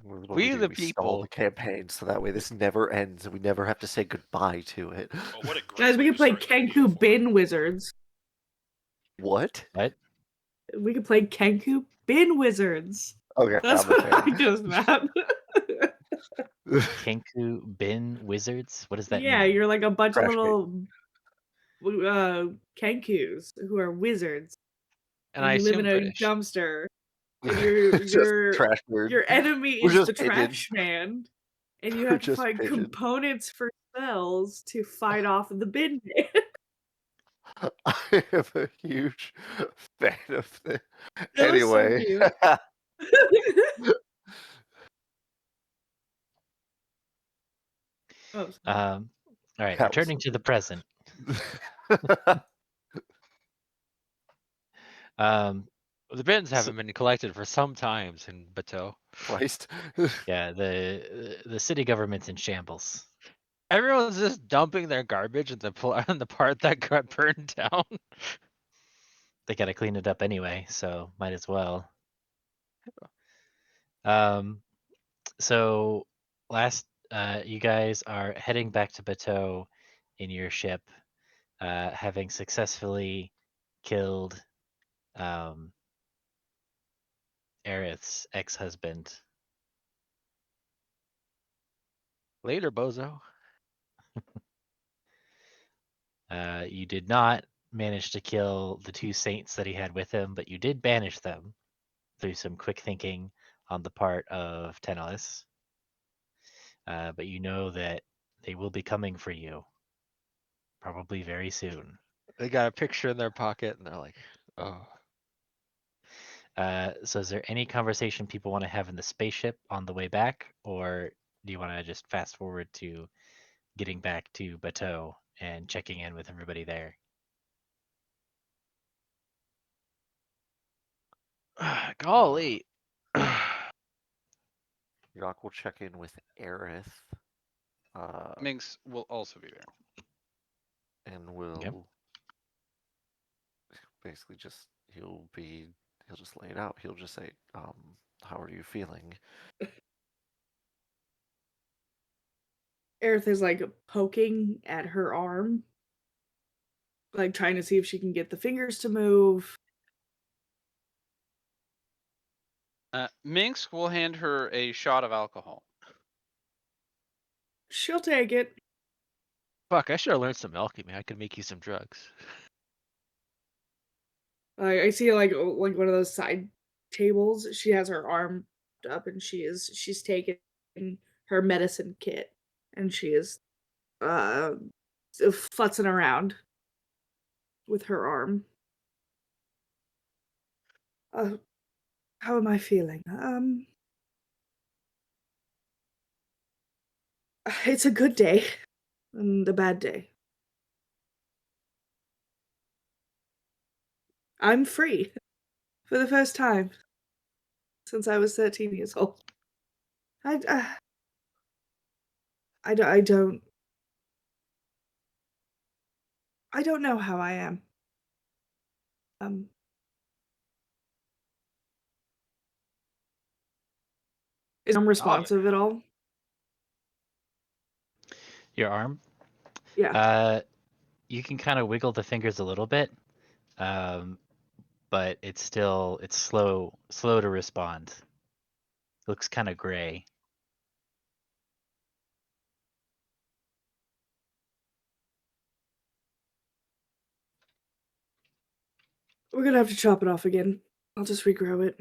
What do we We do? the We stall the people. campaign so that way this never ends and we never have to say goodbye to it. Oh, what a great Guys, we way could to play start the video Kenku for it. Bin Wizards. What? What? We could play Kenku Bin Wizards. Okay, That's I'm a what I fan. just meant. Kenku Bin Wizards? What does that Yeah, mean? you're like a bunch of Trash can. little Kenkus who are wizards, And and I you live in assume a British. dumpster, and your Just your trash nerd. your enemy We're is just the pigeons. trash man, and you We're have to just find pigeons. components for spells to fight off the bin man. I am a huge fan of this. That was so Anyway. cute. Oh, sorry. All right, That was returning so to the good. present. The bins So, haven't been collected for some times in Bateau. Christ. yeah, the city government's in shambles. Everyone's just dumping their garbage in in the part that got burned down. They got to clean it up anyway, so might as well. Um, so you guys are heading back to Bateau in your ship, having successfully killed um, Aerith's ex-husband. Later, bozo. You did not manage to kill the two saints that he had with him, but you did banish them through some quick thinking on the part of Tenelis. But you know that they will be coming for you, probably very soon. They got a picture in their pocket and they're like, oh. So is there any conversation people want to have in the spaceship on the way back, or do you want to just fast forward to getting back to Bateau and checking in with everybody there? Golly. Yak will check in with Aerith. Minx will also be there. And Yep. will basically he'll just lay it out. He'll just say, how are you feeling? Aerith is like poking at her arm, like trying to see if she can get the fingers to move. Minx will hand her a shot of alcohol. She'll take it. Fuck, I should have learned some alchemy. I could make you some drugs. I see like one of those side tables. She has her arm up, and she's taking her medicine kit, and she is uh futzing around with her arm. Uh, how am I feeling? It's a good day and a bad day. I'm free for the first time since I was 13 years old. I I don't I don't know how I am. Um, is I'm Oh, responsive at all? your arm? Yeah. You can kind of wiggle the fingers a little bit, but it's slow to respond. Looks kind of gray. We're gonna have to chop it off again. I'll just regrow it.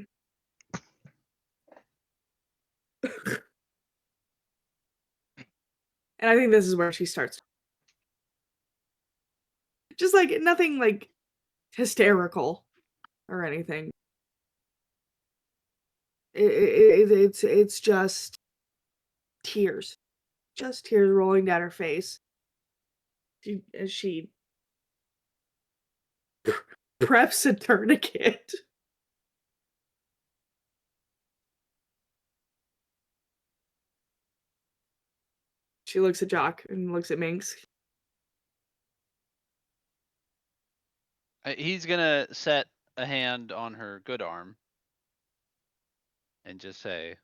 And I think this is where she starts. Just like nothing like hysterical or anything. It's just tears. Just tears rolling down her face. As she preps a tourniquet. She looks at Jock and looks at Minx. He's gonna set a hand on her good arm and just say,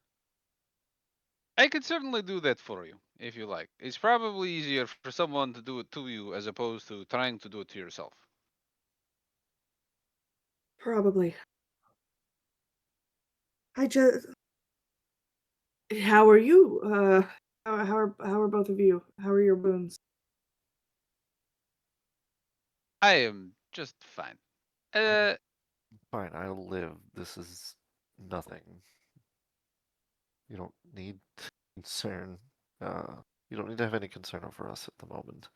I could certainly do that for you if you like. It's probably easier for someone to do it to you as opposed to trying to do it to yourself. Probably. I just. How are you? How are both of you? How are your wounds? I am just fine. Fine, I'll live. This is nothing. You don't need concern. You don't need to have any concern over us at the moment.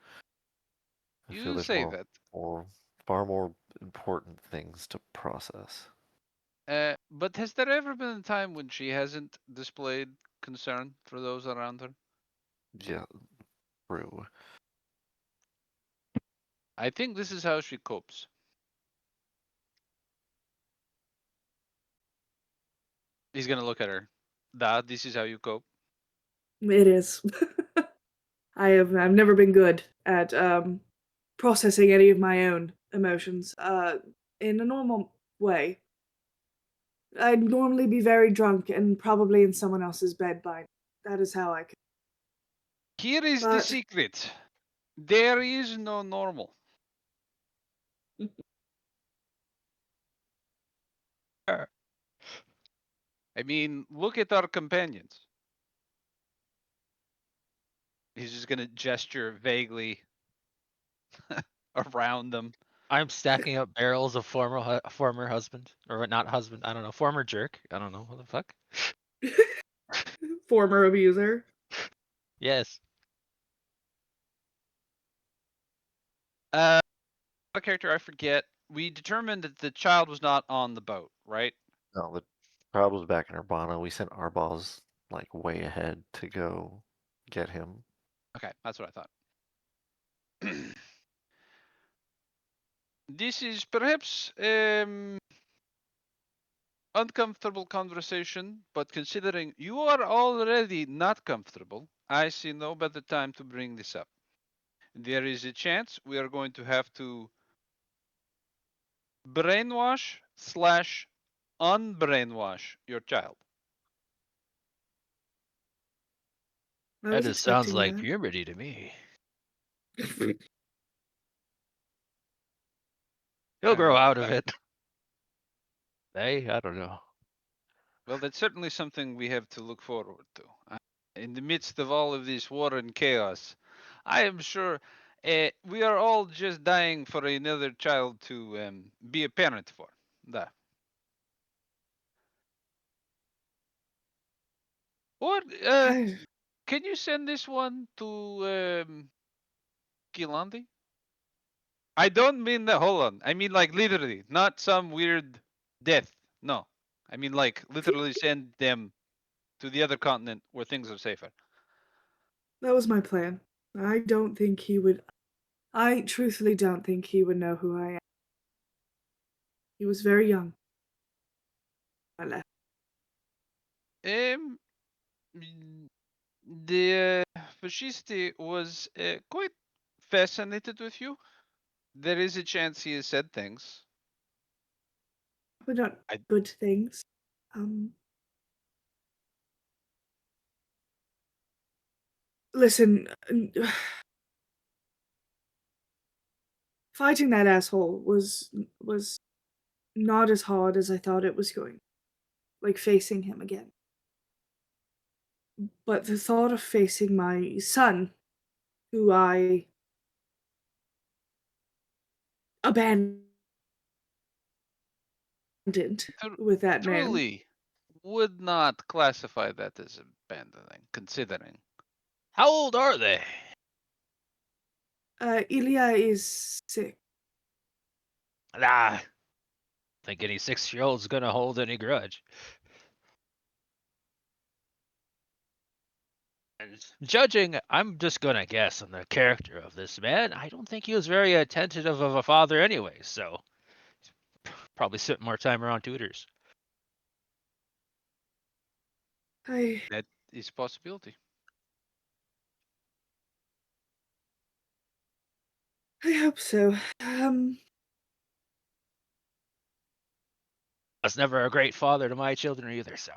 I feel You there's say that. far more important things to process. But has there ever been a time when she hasn't displayed concern for those around her? Yeah, true. I think this is how she copes. He's gonna look at her. This is how you cope. It is. I've never been good at processing any of my own emotions in a normal way. I'd normally be very drunk and probably in someone else's bed by now. That is how I could. Here is the But secret. There is no normal. I mean, look at our companions. He's just gonna gesture vaguely around them. I'm stacking up barrels of former husband, or not husband. I don't know. Former jerk. I don't know what the fuck. former abuser. Yes. A character I forget. We determined that the child was not on the boat, right? No, the crowd was back in Urbana. We sent our balls like way ahead to go get him. Okay, that's what I thought. This is perhaps uncomfortable conversation, but considering you are already not comfortable, I see no better time to bring this up. There is a chance we are going to have to brainwash slash unbrainwash your child. I That was just sounds expecting like that. puberty to me. He'll grow out of it. Hey, I don't know. Well, that's certainly something we have to look forward to. In the midst of all of this war and chaos, I am sure we are all just dying for another child to be a parent for. Da. Or I, can you send this one to Kilandi? I don't mean that. Hold on. I mean like literally, not some weird death. No, I mean like literally send them to the other continent where things are safer. that was my plan. I don't think he would. I truthfully don't think he would know who I am. He was very young. I left. Um, the fasciste was quite fascinated with you. There is a chance he has said things. But not I good things. Um, listen, fighting that asshole was not as hard as I thought it was going. Like facing him again. But the thought of facing my son, who I abandoned with that man, truly would not classify that as abandoning, considering. How old are they? Ilya is sick. Nah, think any 6-year-old's gonna hold any grudge. And judging, I'm just gonna guess on the character of this man. I don't think he was very attentive of a father anyway, so probably spent more time around tutors. I That is a possibility. I hope so. I was never a great father to my children either, so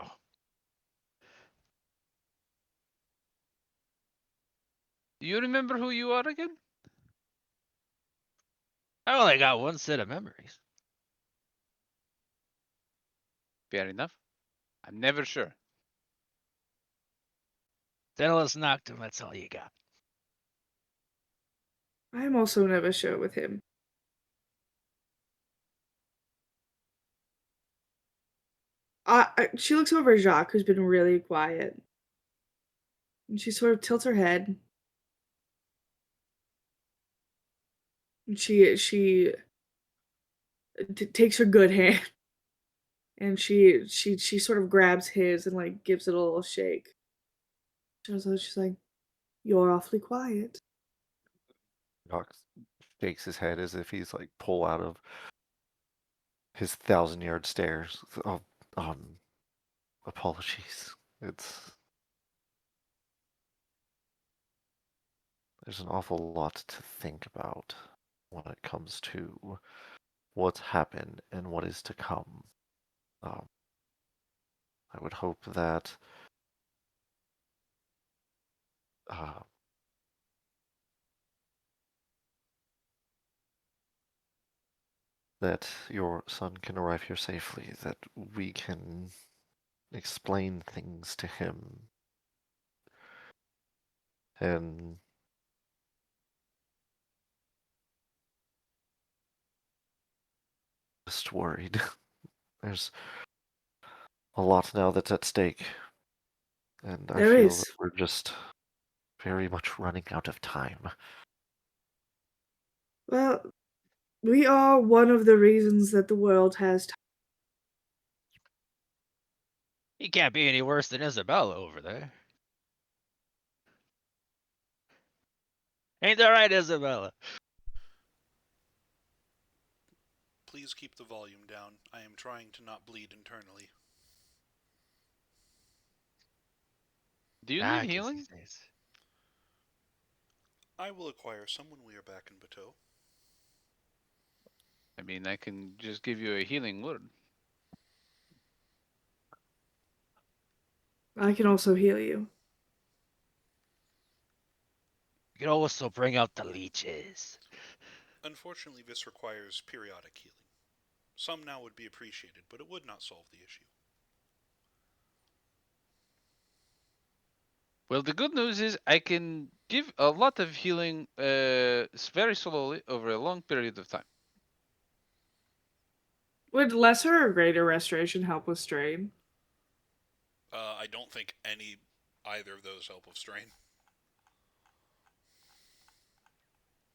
Do you remember who you are again? I only got one set of memories. Fair enough. I'm never sure. Dennis knocked him. That's all you got. I'm also never sure with him. She looks over at Jacques, who's been really quiet, and she sort of tilts her head. And she takes her good hand, and she sort of grabs his and like gives it a little shake. She's like, "You're awfully quiet." Doc shakes his head as if he's like pull out of his 1,000-yard stares. Oh, apologies. There's an awful lot to think about when it comes to what's happened and what is to come. Um, I would hope that uh, that your son can arrive here safely, that we can explain things to him, and just worried. There's a lot now that's at stake, and I There feel that is. we're just very much running out of time. Well, we are one of the reasons that the world has time. He can't be any worse than Isabella over there. Ain't that right, Isabella? Please keep the volume down. I am trying to not bleed internally. Do you Ah, need I guess healing? these days. I will acquire some when we are back in Bateau. I mean, I can just give you a healing word. I can also heal you. You can also bring out the leeches. Unfortunately, this requires periodic healing. Some now would be appreciated, but it would not solve the issue. Well, the good news is I can give a lot of healing very slowly over a long period of time. Would lesser or greater restoration help with strain? I don't think either of those help with strain.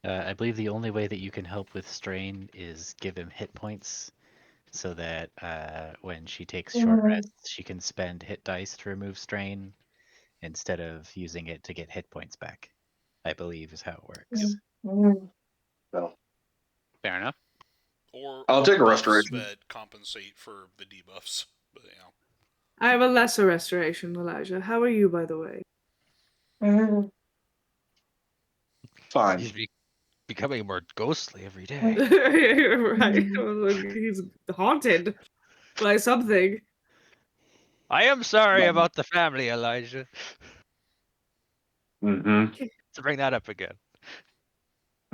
I believe the only way that you can help with strain is give him hit points, so that when she takes short rests, she can spend hit dice to remove strain instead of using it to get hit points back. I believe is how it works. Fair enough. Or I'll take a buffs restoration. that compensate for the debuffs. But I have a lesser restoration, Elijah. How are you, by the way? Fine. He's becoming more ghostly every day. Right. He's haunted by something. I am sorry about the family, Elijah. Mm-hmm. To bring that up again.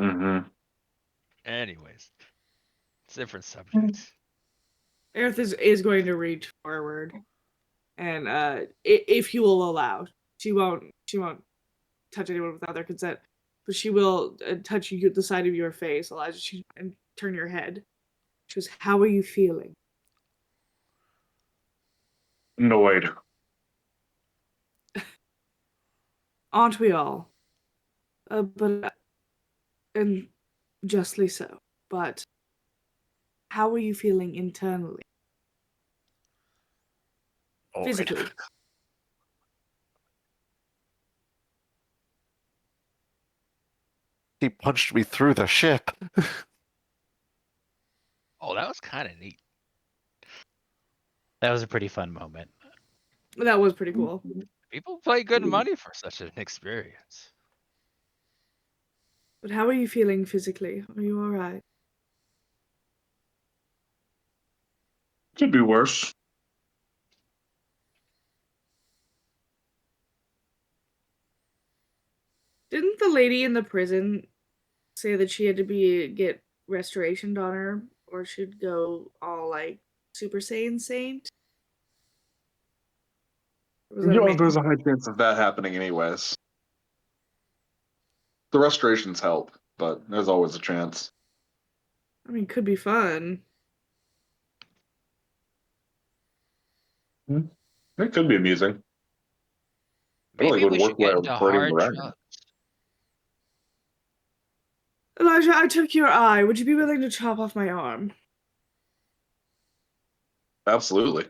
Mm-hmm. Anyways, it's a different subject. Aerith is going to reach forward, and if he will allow, she won't touch anyone without their consent, but she will touch you the side of your face, Elijah, and turn your head. She goes, "How are you feeling?" Annoyed. Aren't we all? But and justly so. But how are you feeling internally, physically? He punched me through the ship. Oh, that was kind of neat. That was a pretty fun moment. That was pretty cool. People pay good money for such an experience. But how are you feeling physically? Are you all right? Could be worse. Didn't the lady in the prison say that she had to get restoration on her, or she'd go all like Super Saiyan Saint? Or was that a There's man? a high chance of that happening anyways. The restorations help, but there's always a chance. I mean, could be fun. It could be amusing. I feel like Maybe it would we should work get well into with Birdie hard Moran. drugs. Elijah, I took your eye. Would you be willing to chop off my arm? Absolutely.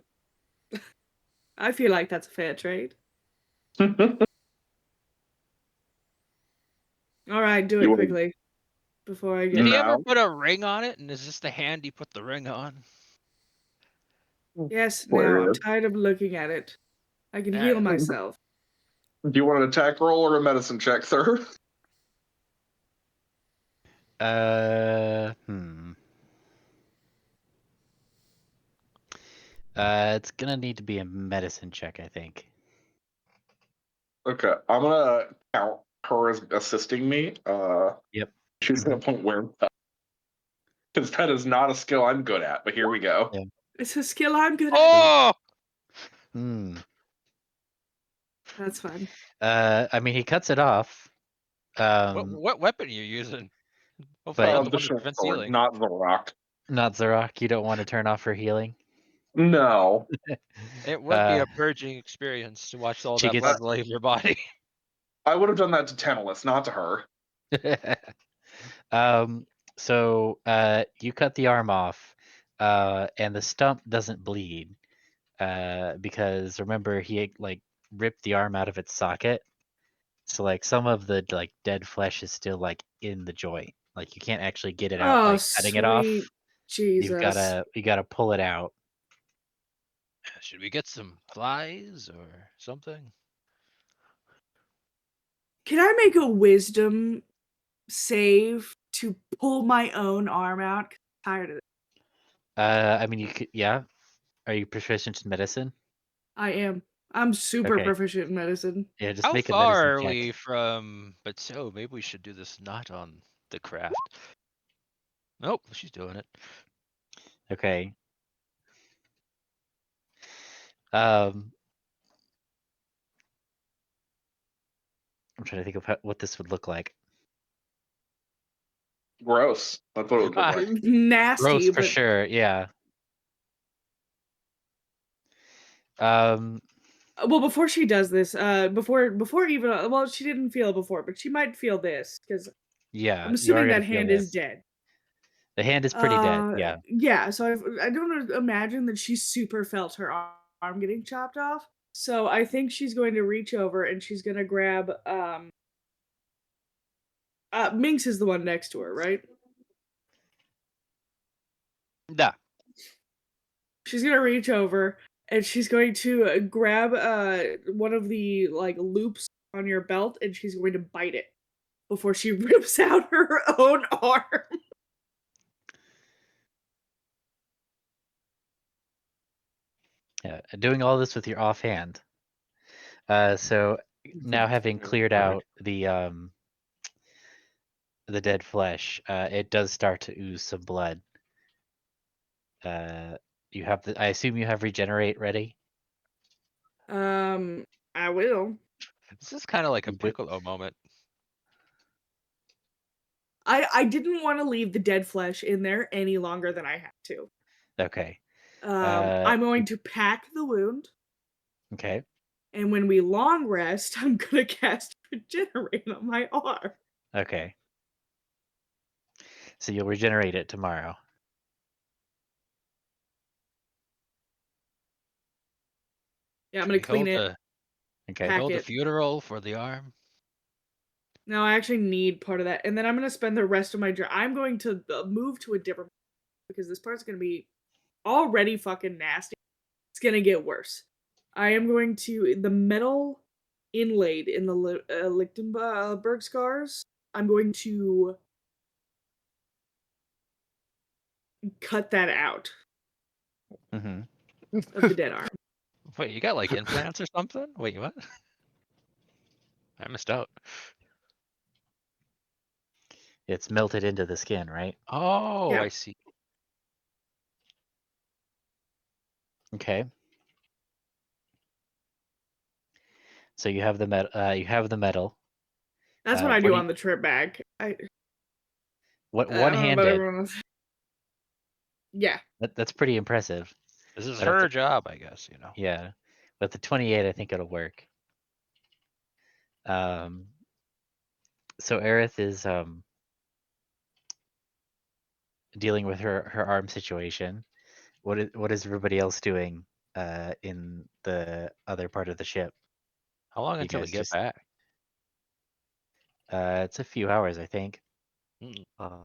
I feel like that's a fair trade. All right, do You it want- quickly before I Did get. he ever No. put a ring on it? And is this the hand he put the ring on? Yes, now I'm Hilarious. tired of looking at it. I can All heal right. myself. Do you want an attack roll or a medicine check, sir? Hmm. It's gonna need to be a medicine check, I think. Okay, I'm gonna count her as assisting me. Yep. She's at a point where because that is not a skill I'm good at. But here we go. Yeah. It's a skill I'm good at. Oh! Hmm. That's fine. I mean, he cuts it off. What weapon are you using? Hopefully But not the The one that short prevents sword, healing. not the rock. not Zarok. You don't want to turn off her healing. No. It would be Uh, a purging experience to watch all she that blood gets. leave your body. I would have done that to Tantalus, not to her. So you cut the arm off, and the stump doesn't bleed, because remember he like ripped the arm out of its socket. So like some of the like dead flesh is still like in the joint. Like you can't actually get it out Oh, by cutting it off. sweet Jesus. You gotta pull it out. Should we get some flies or something? Can I make a wisdom save to pull my own arm out? 'Cause I'm tired of it. I mean you could, yeah. Are you proficient in medicine? I am. I'm super Okay. proficient in medicine. Yeah, just How make a medicine far are check. we from Bateau? Maybe we should do this not on the craft. Nope, she's doing it. Okay. Um, I'm trying to think of what this would look like. Gross. That's what it would look like. Nasty, Gross for but sure. Yeah. Um, well, before she does this, before even well, she didn't feel it before, but she might feel this because yeah, I'm you are assuming gonna that feel hand is this. dead. The hand is pretty dead. Yeah. Yeah. So I don't imagine that she super felt her arm getting chopped off. So I think she's going to reach over and she's gonna grab Minx is the one next to her, right? Nah. She's gonna reach over and she's going to grab one of the like loops on your belt and she's going to bite it before she rips out her own arm. Yeah. Doing all this with your offhand. So now having cleared out the dead flesh, it does start to ooze some blood. You have I assume you have regenerate ready. I will. This is kind of like a You do? Piccolo moment. I didn't want to leave the dead flesh in there any longer than I had to. Okay. I'm going to pack the wound, Okay. and when we long rest, I'm gonna cast regenerate on my arm. Okay. So you'll regenerate it tomorrow. Yeah, I'm Should gonna we clean it, Okay. pack hold the it. funeral for the arm? No, I actually need part of that, and then I'm gonna spend the rest of my journey. I'm going to move to a different because this part's gonna be already fucking nasty. It's gonna get worse. I am going to the metal inlaid in the Lichtenberg scars. I'm going to cut that out Mm-hmm. of the dead arm. Wait, you got like implants or something? Wait, what? I missed out. It's melted into the skin, right? Oh, Yeah. I see. Okay. So you have the metal. That's what I what do do on the trip back. I don't know about one-handed? everyone else. Yeah. That's pretty impressive. This is But at her the, job, I guess. You know. yeah, but the 28, I think it'll work. So Aerith is dealing with her arm situation. What is everybody else doing in the other part of the ship? How long You until we guys get just back? it's a few hours, I think. Um,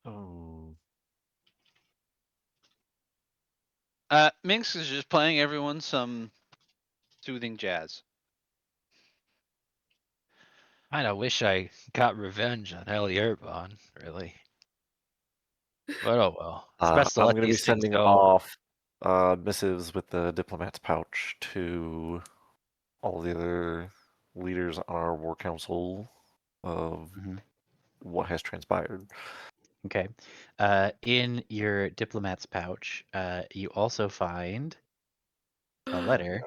oh, Minx is just playing everyone some soothing jazz. I wish I got revenge on Ellie Airbon, really. But oh well. It's best to I'm let going to be these things sending go. off missives with the diplomat's pouch to all the other leaders on our war council of Mhm. what has transpired. Okay. In your diplomat's pouch, you also find a letter.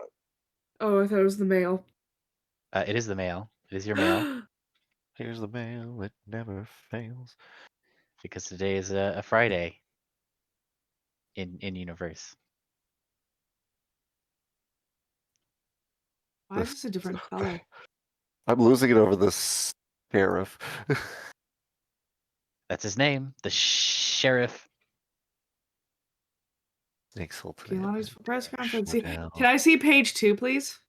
Oh, I thought it was the mail. It is the mail. It is your mail Here's the mail, it never fails. because today is a Friday in universe. Why is this a different color? I'm losing it over this sheriff. That's his name, the sheriff. Keanu's for press conference. Can Can I see page 2, please?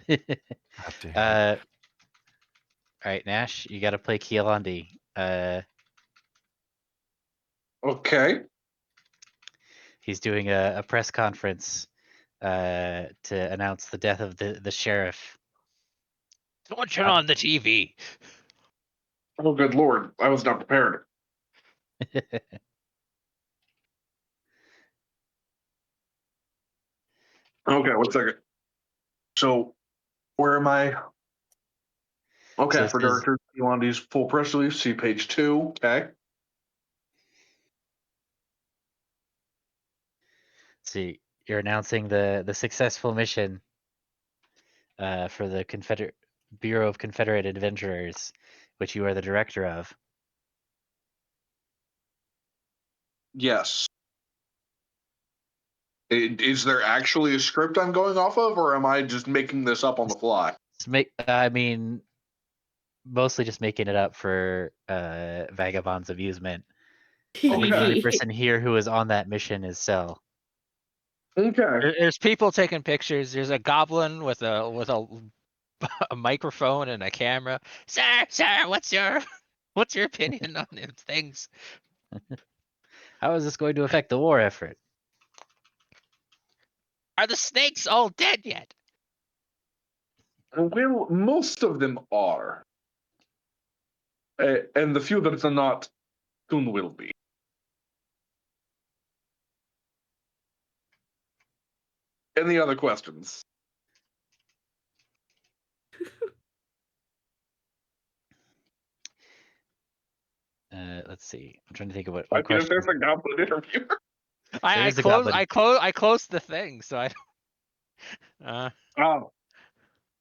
God damn it. All right, Nash, you got to play Kealandi. Okay. He's doing a press conference to announce the death of the sheriff. Someone turn on the TV. Oh, good lord. I was not prepared. Okay, 1 second. So, where am I? Okay, So it for says, Director Yolandi's full press release, see page 2. Okay. see, you're announcing the successful mission for the Bureau of Confederate Adventurers, which you are the director of. Yes. Is there actually a script I'm going off of, or am I just making this up on the fly? I mean, mostly just making it up for Vagabond's amusement. I mean, the only Okay. person here who is on that mission is Cell. Okay. There's people taking pictures. There's a goblin with a microphone and a camera. Sir, what's your opinion on these things? How is this going to affect the war effort? Are the snakes all dead yet? Well, most of them are. And the few that are not soon will be. Any other questions? Let's see. I'm trying to think of what I mean, if question. there's a goblin interviewer. There I is a closed goblin. I closed the thing, so I Oh.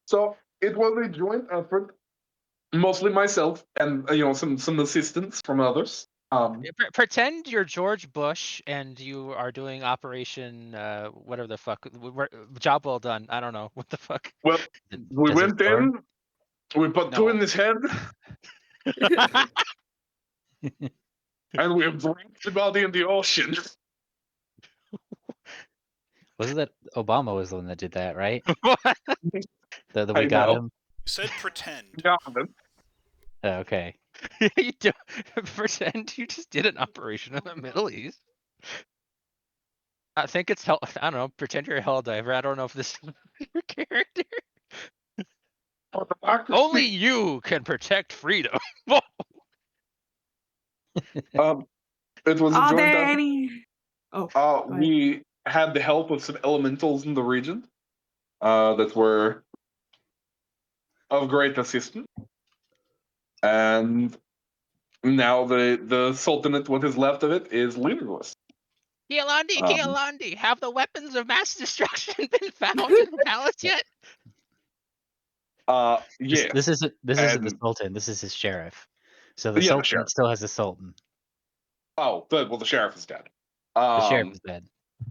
So it was a joint effort, mostly myself and some assistance from others. pretend you're George Bush and you are doing Operation whatever the fuck, job well done. I don't know what the fuck. Well, we Desert went Storm? in, we put two No. in his head, and we dropped the body in the ocean. Wasn't that Obama was the one that did that, right? What? The I we got know. him. You said pretend. Yeah. Oh, okay. You do, pretend you just did an operation in the Middle East. I think it's I don't know. Pretend you're a hell diver. I don't know if this is your character. Only you can protect freedom. Um, it was a Are joint there effort. any? Oh, go ahead. We had the help of some elementals in the region that were of great assistance. And now the Sultanate, what is left of it, is leaderless. Kialandi, have the weapons of mass destruction been found in the palace yet? Yes. This isn't the And- Sultan. This is his sheriff. So the Yeah, the Sultan sheriff. still has a Sultan. Oh, good. Well, the sheriff is dead. The sheriff is dead.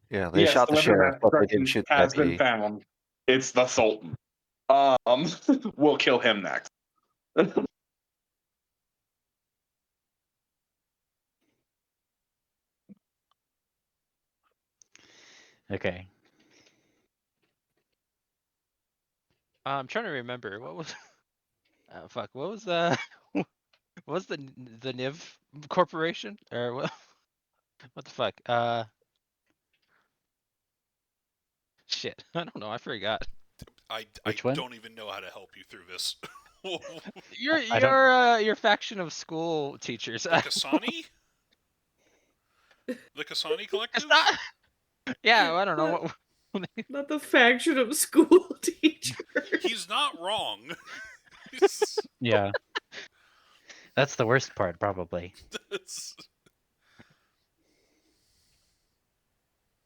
Yeah, they Yes, shot the the weapon of sheriff, mass but they didn't destruction shoot the has been deputy. found. It's the Sultan. We'll kill him next. Okay. I'm trying to remember what was. Fuck. What was what was the NIV corporation or what? What the fuck? Shit. I don't know. I forgot. I Which one? don't even know how to help you through this. I don't- Your faction of school teachers. The Kasani? The Kasani It's Collective? not. Yeah, I don't know what. Not the faction of school teachers. He's not wrong. Yeah. That's the worst part, probably.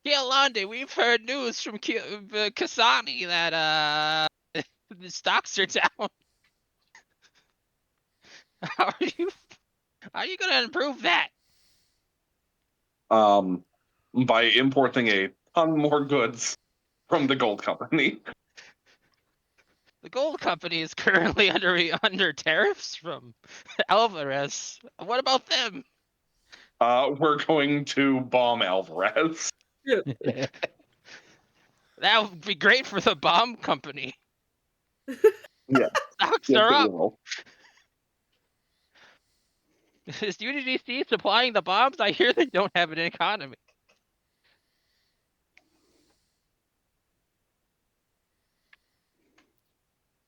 Kialandi, we've heard news from Kasani that the stocks are down. How are you gonna improve that? By importing a ton more goods from the gold company. The gold company is currently under tariffs from Alvarez. What about them? We're going to bomb Alvarez. That would be great for the bomb company. Yeah. Stocks Yes, are it up. will. Is UDDC supplying the bombs? I hear they don't have an economy.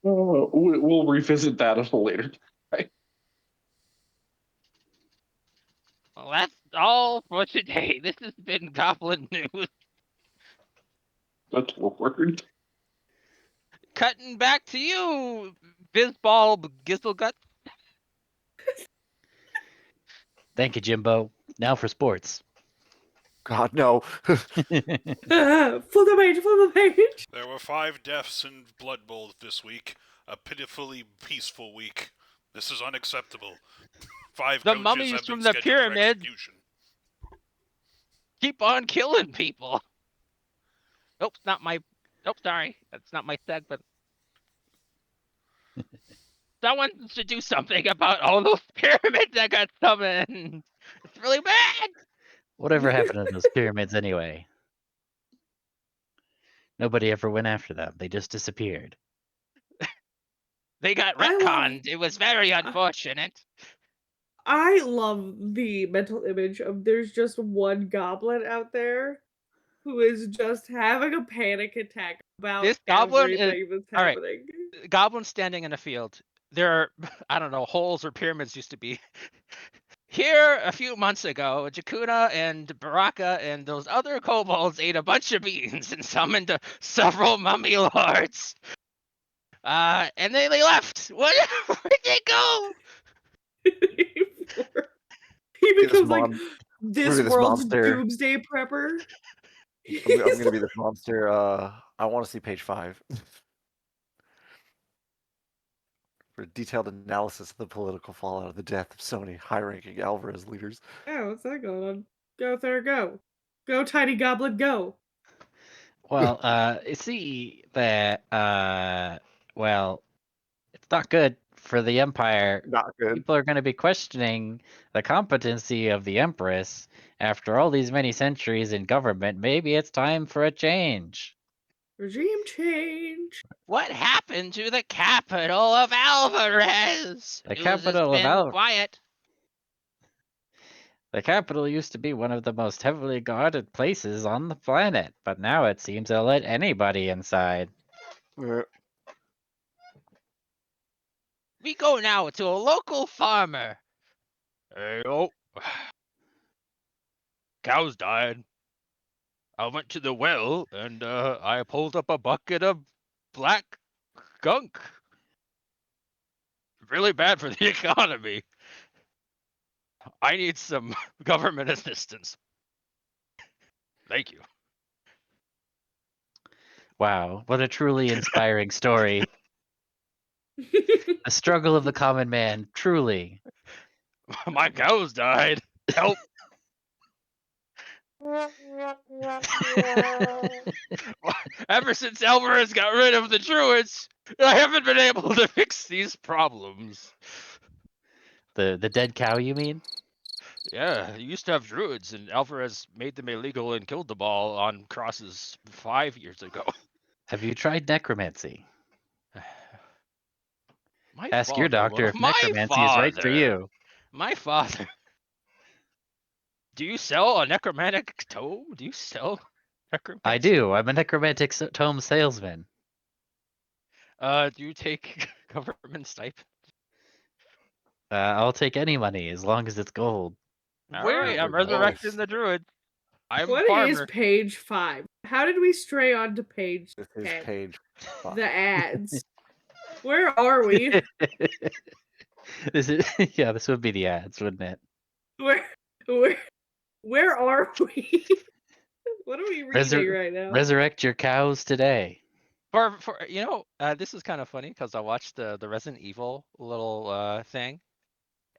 We'll revisit that at a later time. Well, that's all for today. This has been Goblin News. Good lord. Cutting back to you, Bizball Gizzlegut. Thank you, Jimbo. Now for sports. God, no. Flip the page. There were 5 deaths in Blood Bowl this week. A pitifully peaceful week. This is unacceptable. 5 The coaches mummies have been from the scheduled for pyramid. execution. Keep on killing people. Oops, not my. Oops, sorry. That's not my segment. Someone should do something about all those pyramids that got summoned. It's really bad. Whatever happened to those pyramids anyway? Nobody ever went after them. They just disappeared. They got I love- retconned. It was very unfortunate. I love the mental image of there's just one goblin out there who is just having a panic attack about This goblin is- everything that's all right. happening. Goblin standing in a field. There are, I don't know, holes where pyramids used to be. Here, a few months ago, Jakuna and Baraka and those other kobolds ate a bunch of beans and summoned several mummy lords. And then they left. Where'd they go? He becomes like I'm this gonna be this world's monster. doomsday prepper. I'm gonna be this monster. I want to see page 5 for a detailed analysis of the political fallout of the death of so many high-ranking Alvarez leaders. Oh, what's that going on? Go, Thur, go. Go, tiny goblin, go. Well, you see that, well, it's not good for the Empire. Not good. People are going to be questioning the competency of the Empress after all these many centuries in government. Maybe it's time for a change. Regime change. What happened to the capital of Alvarez? The News capital has of been quiet. The capital used to be one of the most heavily guarded places on the planet, but now it seems they'll let anybody inside. We go now to a local farmer. Hey, oh. Cows died. I went to the well and I pulled up a bucket of black gunk. really bad for the economy. I need some government assistance. Thank you. Wow, what a truly inspiring story. The struggle of the common man, truly. My cows died. Help. Ever since Alvarez got rid of the druids, I haven't been able to fix these problems. The dead cow, you mean? Yeah, you used to have druids, and Alvarez made them illegal and killed them all on crosses 5 years ago. Have you tried necromancy? My Ask your father. doctor if My necromancy is right for father. you. My father. Do you sell a necromantic tome? Do you sell necromancy? I do. I'm a necromantic tome salesman. Do you take government stipend? I'll take any money as long as it's gold. All right, I'm resurrecting the druid. I'm a What is farmer. page 5? How did we stray onto page This is 10? page 5. The ads. Where are we? This is yeah. This would be the ads, wouldn't it? Where are we? What are we reading right now? Resurrect your cows today. For this is kind of funny because I watched the Resident Evil little thing,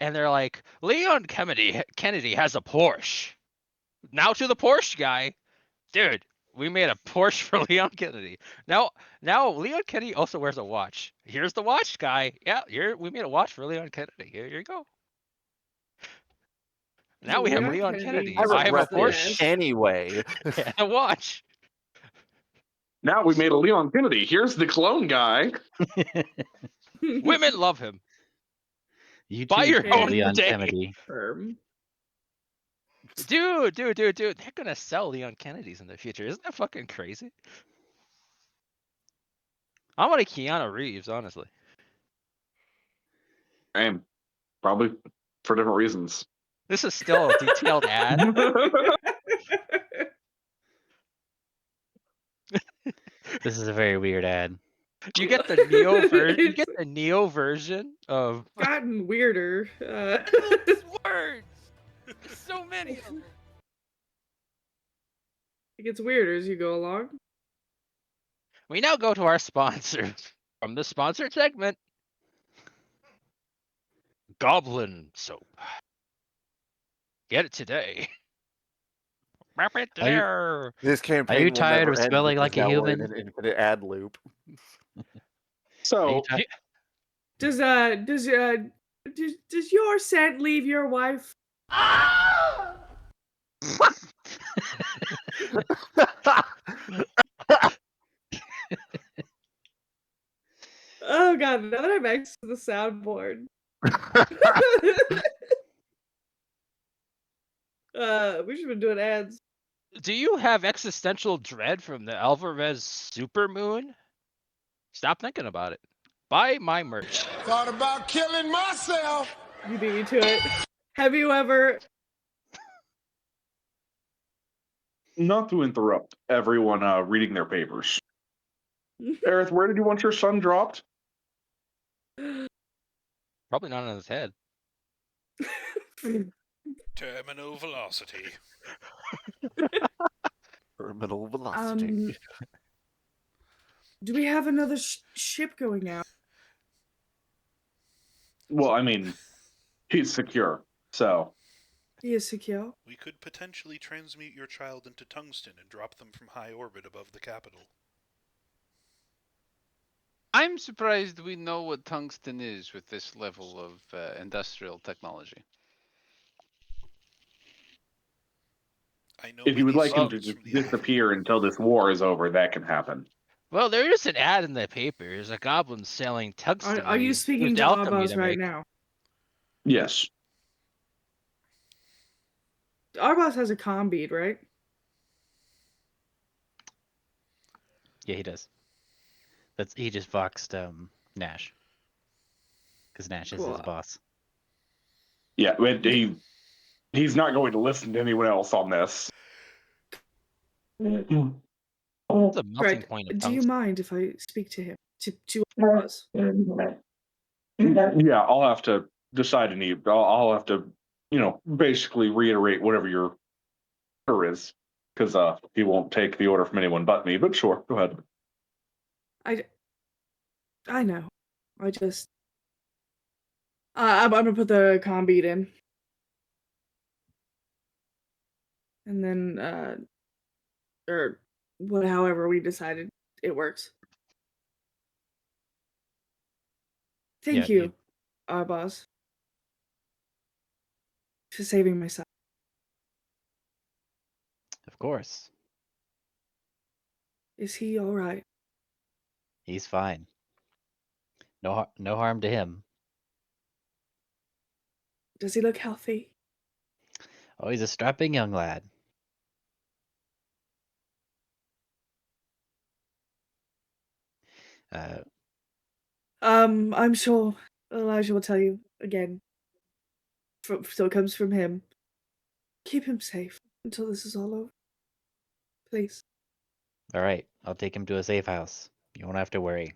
and they're like, Leon Kennedy has a Porsche. Now to the Porsche guy, dude. We made a Porsche for Leon Kennedy. Now Leon Kennedy also wears a watch. Here's the watch guy. Yeah, we made a watch for Leon Kennedy. Here you go. Now we have Leon Kennedy. I I have a regret this Porsche anyway. and a watch. Now we made a Leon Kennedy. Here's the clone guy. Women love him. You Buy too, your own Leon day. Kennedy. Dude, they're gonna sell Leon Kennedys in the future. Isn't that fucking crazy? I want a Keanu Reeves, honestly. And probably for different reasons. This is still a detailed ad. This is a very weird ad. You get the Neo version. You get the Neo version of. Gotten weirder. Words. So many of them. It gets weirder as you go along. We now go to our sponsors from the sponsored segment. Goblin soap. Get it today. Wrap it there. This campaign Are you will tired never of end smelling because like a now we're in human? an infinite ad loop. So Does your scent leave your wife? Oh god, now that I'm next to the soundboard. We should have been doing ads. Do you have existential dread from the Alvarez supermoon? Stop thinking about it. Buy my merch. Thought about killing myself. You beat me to it. Have you ever? not to interrupt everyone reading their papers. Aerith, where did you want your son dropped? Probably not on his head. Terminal velocity. Terminal velocity. Do we have another ship going out? Well, I mean, he's secure, so. He is secure. We could potentially transmute your child into tungsten and drop them from high orbit above the capital. I'm surprised we know what tungsten is with this level of industrial technology. I know If you would many like him to secrets just from the disappear until this war is over, that can happen. Well, there is an ad in the paper. There's a goblin selling tungsten. Are you speaking to Arbos right now? Yes. Arbos has a comm bead, right? Yeah, he does. He just voxed Nash. Because Nash is his boss. Yeah, he's not going to listen to anyone else on this. What's the melting Right. point of Do you tungsten? mind if I speak to him? To Arbos? Yeah, I'll have to decide any. I'll have to, basically reiterate whatever your order is, because he won't take the order from anyone but me. But sure, go ahead. I know. I just I'm gonna put the comm bead in, and then or however we decided it works. Yeah, Thank you, boss, for saving my son. of course. Is he all right? He's fine. No harm to him. Does he look healthy? Oh, he's a strapping young lad. Uh, I'm sure Elijah will tell you again. So it comes from him. Keep him safe until this is all over, please. all right, I'll take him to a safe house. You won't have to worry.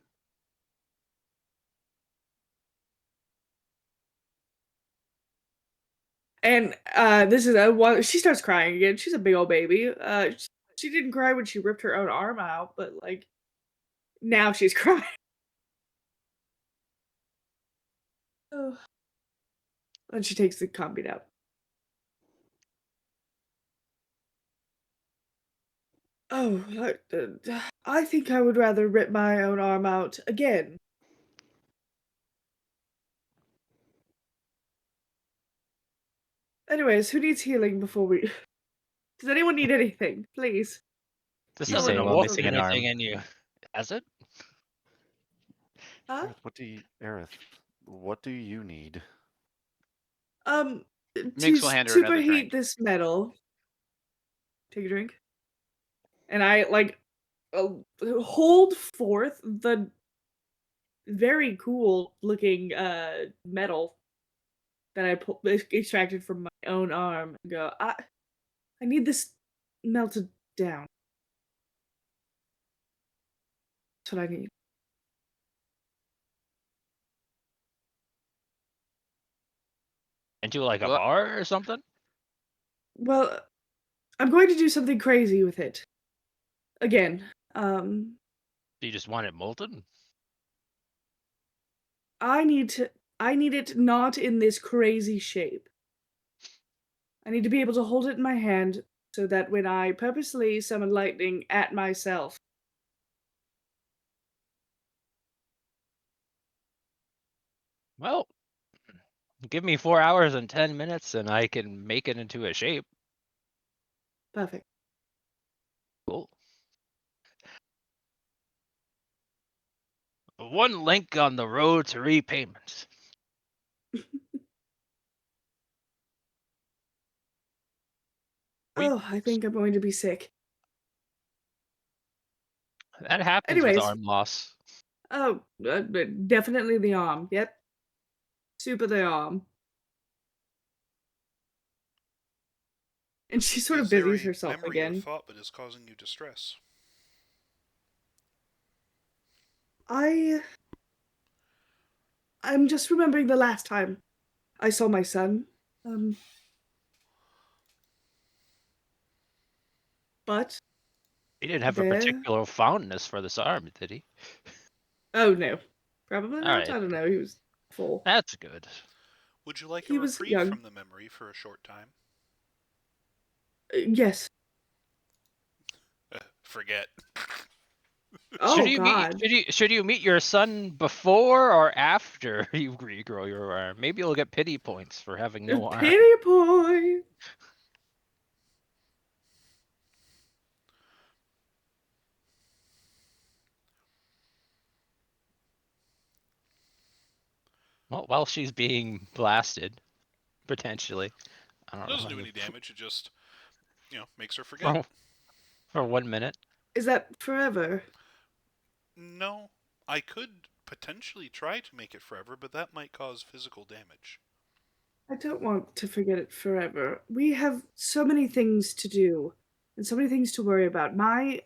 And this is she starts crying again. She's a big old baby. She didn't cry when she ripped her own arm out, but like now she's crying. Oh. And she takes the comm out. Oh, I think I would rather rip my own arm out again. Anyways, who needs healing before we... Does anyone need anything? Please. This You No one doesn't say while needs evoke missing an something. arm. anything in you, has it? Huh? Aerith, what do you need? To Mix will hand her another superheat drink. this metal. Take a drink. And I, like, hold forth the very cool looking metal that I extracted from my own arm and go, I need this melted down. That's what I need. Into like a Well, bar or something? Well, I'm going to do something crazy with it. Again. Um Do you just want it molten? I need it not in this crazy shape. I need to be able to hold it in my hand so that when I purposely summon lightning at myself. Well, give me 4 hours and 10 minutes and I can make it into a shape. Perfect. Cool. One link on the road to repayment. We Oh, I think I'm going to be sick. That happens with Anyways, arm loss. oh, definitely the arm. Yep. Super the arm. And she sort of Is there busies a herself memory or again. thought that is causing you distress? I'm just remembering the last time I saw my son. But He didn't have a there. particular fondness for this arm, did he? Oh no, probably All not. right, I don't know. He was full. that's good. Would you like a He was reprieve young. from the memory for a short time? Yes. Forget. Oh God. Should you meet your son before or after you regrow your arm? Maybe you'll get pity points for having no arm. Pity point. Well, while she's being blasted, potentially. I It don't doesn't do know. any damage, it just, makes her forget. For, for 1 minute. Is that forever? No, I could potentially try to make it forever, but that might cause physical damage. I don't want to forget it forever. We have so many things to do and so many things to worry about. My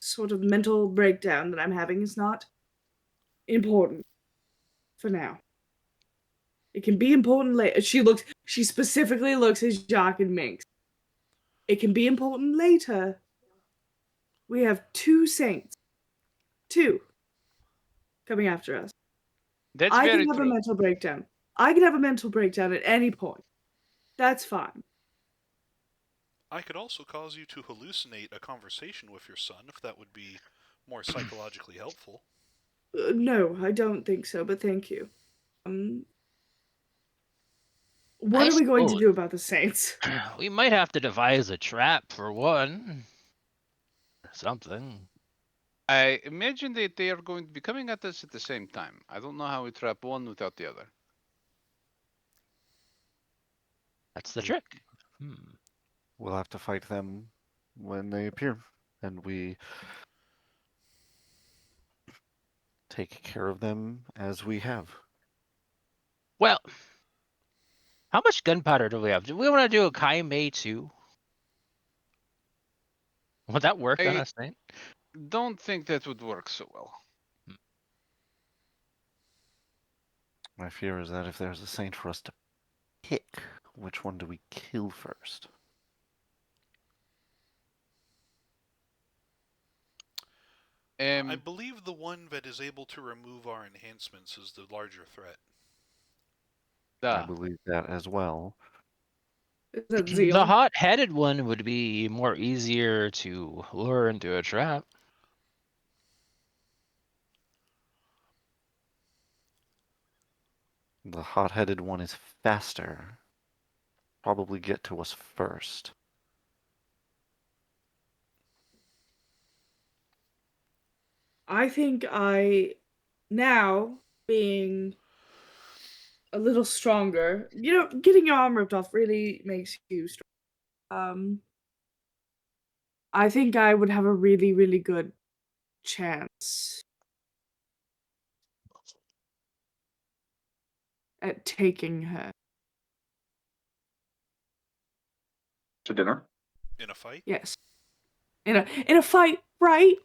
sort of mental breakdown that I'm having is not important for now. It can be important later. She specifically looks at Jacques and Minx. It can be important later. We have 2 saints. 2 coming after us. That's I very can have a true. mental breakdown. I can have a mental breakdown at any point. That's fine. I could also cause you to hallucinate a conversation with your son if that would be more psychologically helpful. No, I don't think so, but thank you. What I are we going to suppose do about the saints? we might have to devise a trap for one. Or something. I imagine that they are going to be coming at us at the same time. I don't know how we trap one without the other. That's the trick. Hmm. We'll have to fight them when they appear, and we take care of them as we have. Well, how much gunpowder do we have? Do we want to do a Kai Mei too? Would that work on I a saint? don't think that would work so well. My fear is that if there's a saint for us to pick, which one do we kill first? I Um, believe the one that is able to remove our enhancements is the larger threat. I duh. believe that as well. Is that The Zeal? hot-headed one would be more easier to lure into a trap. The hot-headed one is faster. Probably get to us first. I think now being a little stronger, getting your arm ripped off really makes you strong. I think I would have a really, really good chance at taking her. To dinner. In a fight? Yes. In a fight, right?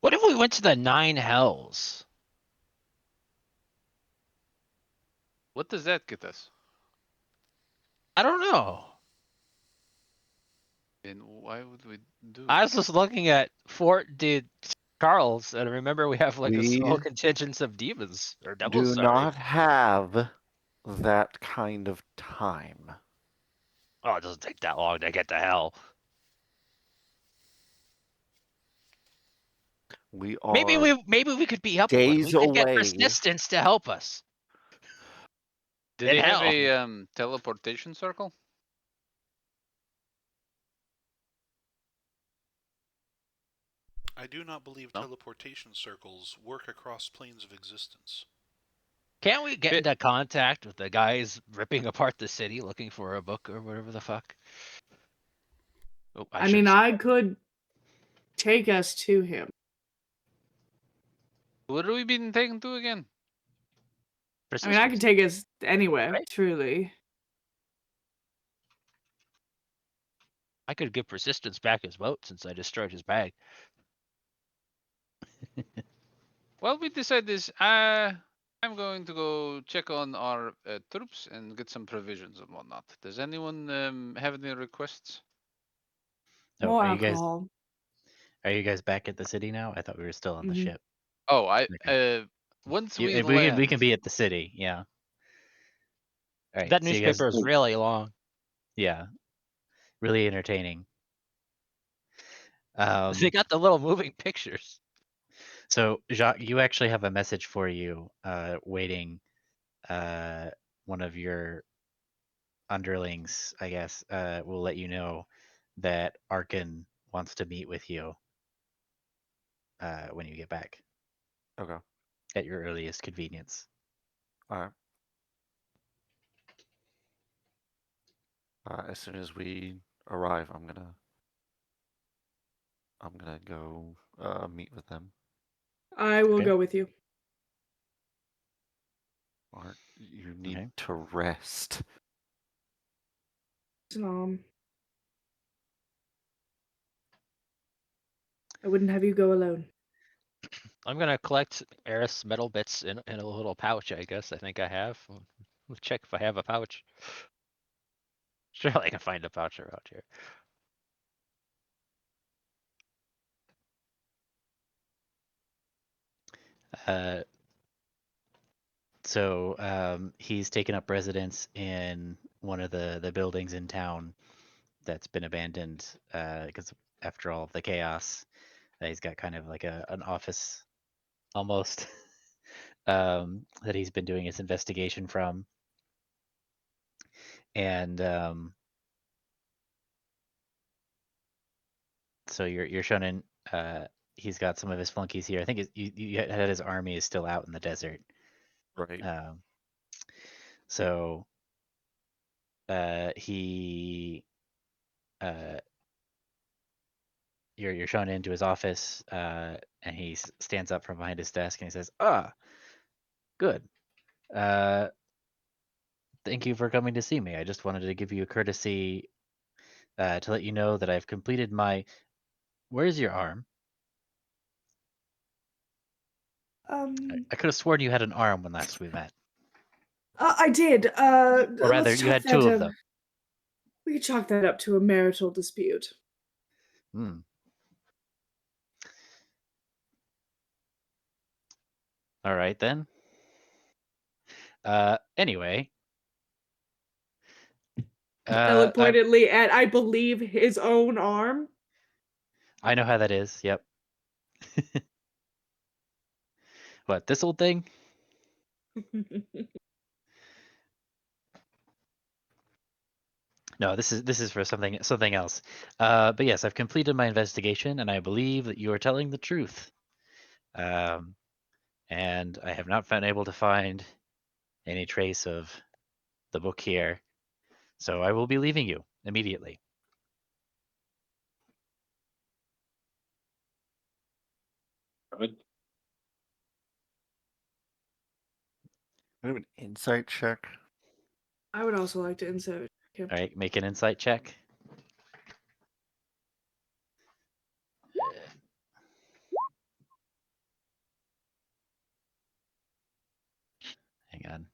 What if we went to the 9 hells? What does that get us? I don't know. And why would we do I it? was just looking at Fort de Charles, and remember we have like a small We contingent of demons or devils. do Sorry. not have that kind of time. Oh, it doesn't take that long to get to hell. We Maybe are we could be up one. We days could get away. persistence to help us. Do In they have hell. a teleportation circle? I do not believe No. teleportation circles work across planes of existence. Can't we get Bit- into contact with the guys ripping apart the city looking for a book or whatever the fuck? Oh, I mean, I could take us to him. What are we being taken to again? I mean, I could take us anywhere, Right. truly. I could give persistence back his boat since I destroyed his bag. Well, we decide this. I'm going to go check on our troops and get some provisions and whatnot. Does anyone have any requests? Oh, More are you guys alcohol. back at the city now? I thought we were still on the Mhm. ship. Oh, Okay. once You, we we can land, be at the city. Yeah. All right. That So you guys, newspaper is really long. yeah, really entertaining. They got the little moving pictures. So Jacques, you actually have a message for you, waiting. One of your underlings, I guess, will let you know that Arkin wants to meet with you when you get back Okay. at your earliest convenience. All right. As soon as we arrive, I'm gonna go meet with them. I will Okay. go with you. Or you need Okay. to rest. I wouldn't have you go alone. I'm gonna collect Eris metal bits in a little pouch. I guess I think I have. Let's check if I have a pouch. Surely I can find a pouch around here. Uh, so he's taken up residence in one of the buildings in town that's been abandoned because after all of the chaos, he's got kind of like an office almost that he's been doing his investigation from, and so you're shown in. He's got some of his flunkies here. I think you had his army is still out in the desert. Right. Um, so he uh, you're shown into his office, and he stands up from behind his desk and he says, "Ah, good. Uh, thank you for coming to see me. I just wanted to give you a courtesy to let you know that I've completed my. Where's your arm? Um, I could have sworn you had an arm when last we met, I did. or rather, Let's you chalk had two that. of them. We could chalk that up to a marital dispute. Hmm. All right then. Anyway, I look I pointedly at, I believe, his own arm. I know how that is. Yep. What, this old thing? No, this is for something else. But yes, I've completed my investigation, and I believe that you are telling the truth. Um, and I have not been able to find any trace of the book here, so I will be leaving you immediately. Good. Can I do an insight check? I would also like to insert him. All right, make an insight check. Hang on.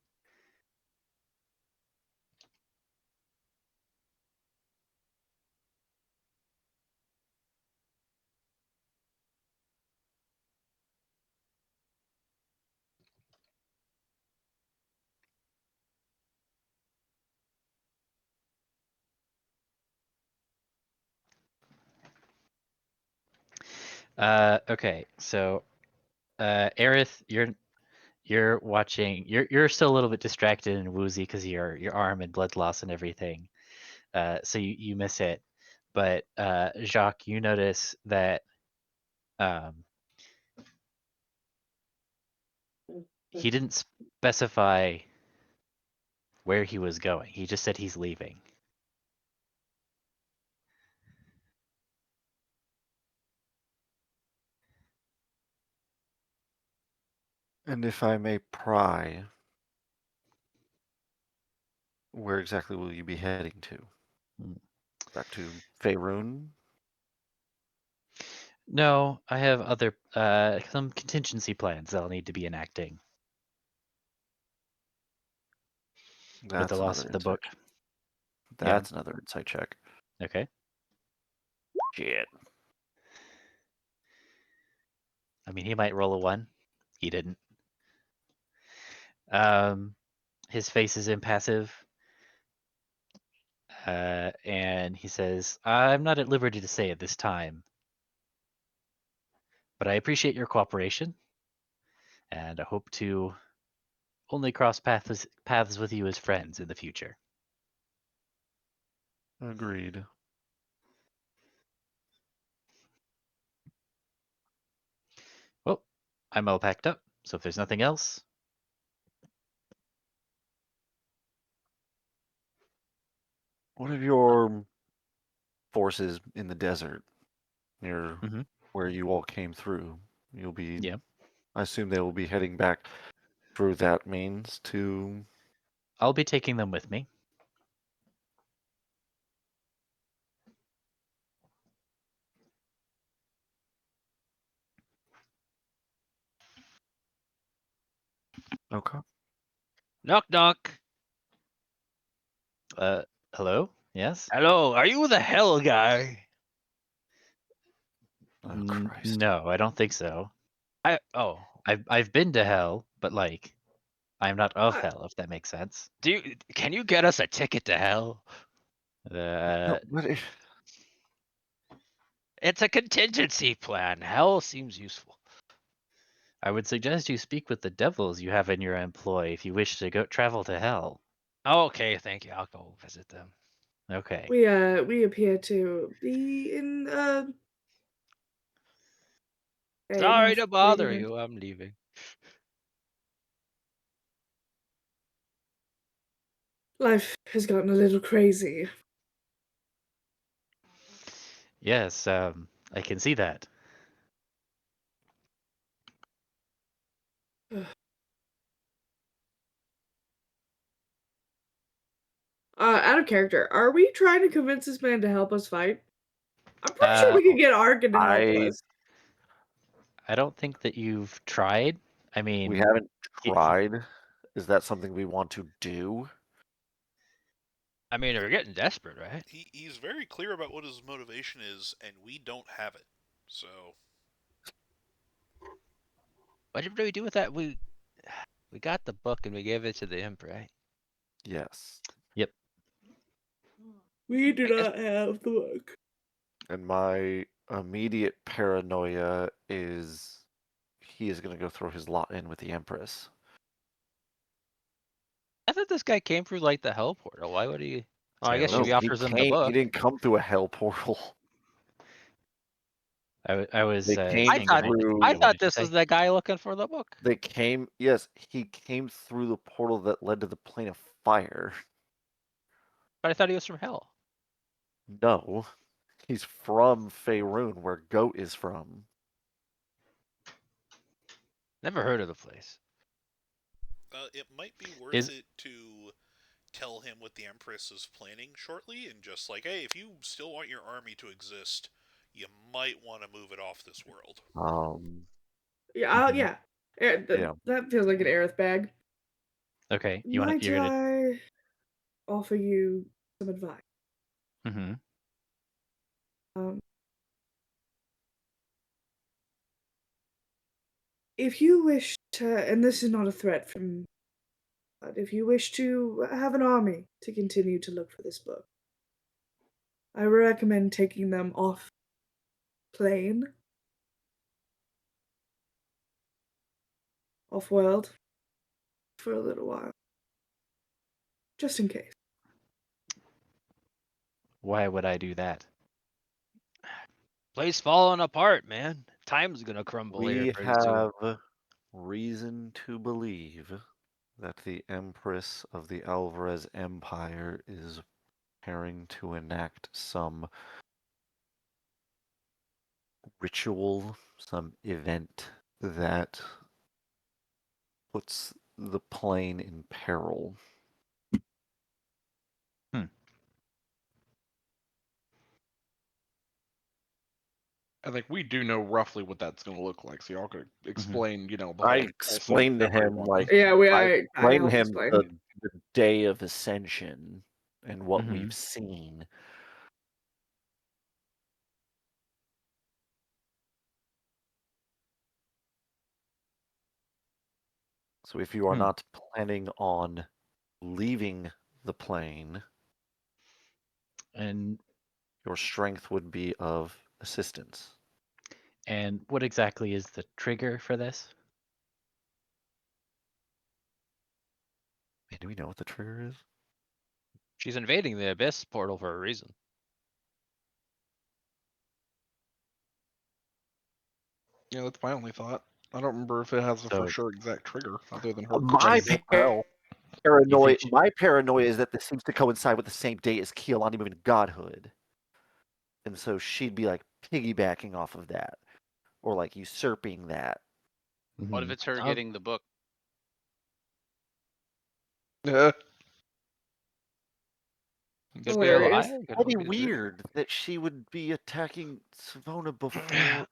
Okay, so Aerith, you're watching. You're still a little bit distracted and woozy because of your arm and blood loss and everything. So you miss it. But Jacques, you notice that um, he didn't specify where he was going. He just said he's leaving. And if I may pry, where exactly will you be heading to? Hmm. Back to Faerun? No, I have other some contingency plans that I'll need to be enacting with the That's loss another of the insight. book. Yeah. That's another insight check. Okay. Shit. I mean, he might roll a 1. He didn't. Um, his face is impassive, and he says, "I'm not at liberty to say at this time, but I appreciate your cooperation, and I hope to only cross paths with you as friends in the future." Agreed. Well, I'm all packed up, so if there's nothing else, What of your forces in the desert near hmm where you all came through? You'll be, yeah, I assume they will be heading back through that means to. I'll be taking them with me. Okay. Knock knock. Hello? Yes? Hello, are you the hell guy? Oh, Christ. No, I don't think so. Oh. I've been to hell, but like I'm not of I- hell, if that makes sense. Can you get us a ticket to hell? No, what is... It's a contingency plan. Hell seems useful. I would suggest you speak with the devils you have in your employ if you wish to go travel to hell. Okay, thank you. I'll go visit them. Okay. we appear to be in Sorry enough to bother agreement. you. I'm leaving. Life has gotten a little crazy. Yes, I can see that. Out of character, are we trying to convince this man to help us fight? I'm pretty sure Uh, we could get Arkin to help I us. I don't think that you've tried. I mean, we haven't he- tried. Is that something we want to do? I mean, we're getting desperate, right? He's very clear about what his motivation is, and we don't have it. So What did we do with that? We got the book and we gave it to the imp, right? Yes. Yep. We do I guess- not have the book. And my immediate paranoia is he is going to go throw his lot in with the Empress. I thought this guy came through like the hell portal. Why would he? Oh, I guess No, she he offers him the came. He book. didn't come through a hell portal. I was They came changing an through- idea. I What thought did you this was say? the guy looking for the book. They came. Yes, he came through the portal that led to the plane of fire. But I thought he was from hell. No, he's from Faerun, where Goat is from. Never heard of the place. it might be worth Is- it to tell him what the Empress is planning shortly, and just like, hey, if you still want your army to exist, you might want to move it off this world. Yeah, Mhm. yeah. Yeah. That feels like an Aerith bag. Okay. Might You're gonna. I offer you some advice? Mm-hmm. Um, if you wish to, and this is not a threat from, but if you wish to have an army to continue to look for this book, I recommend taking them off plane, off world, for a little while, just in case. Why would I do that? Place falling apart, man. Time's gonna crumble here We pretty soon. have reason to believe that the Empress of the Alvarez Empire is preparing to enact some ritual, some event that puts the plane in peril. I think we do know roughly what that's going to look like, so y'all could explain, the whole. I whole explained to scene him, everyone. like, Yeah, I I explained to helped him explain. the day of ascension and what Mhm. we've seen. So if you are Hmm. not planning on leaving the plane, And your strength would be of assistance. what exactly is the trigger for this? Hey, do we know what the trigger is? She's invading the abyss portal for a reason. Yeah, that's my only thought. I don't remember if it has a for So- sure exact trigger other than her My claiming it for hell. paranoia. she- My paranoia is that this seems to coincide with the same day as Keelani moving to godhood, and so she'd be like piggybacking off of that, or like usurping that. What if Mhm. it's her Oh, getting the book? Yeah. Could be a Hilarious. lie. Could That'd be be the truth. weird that she would be attacking Savona before.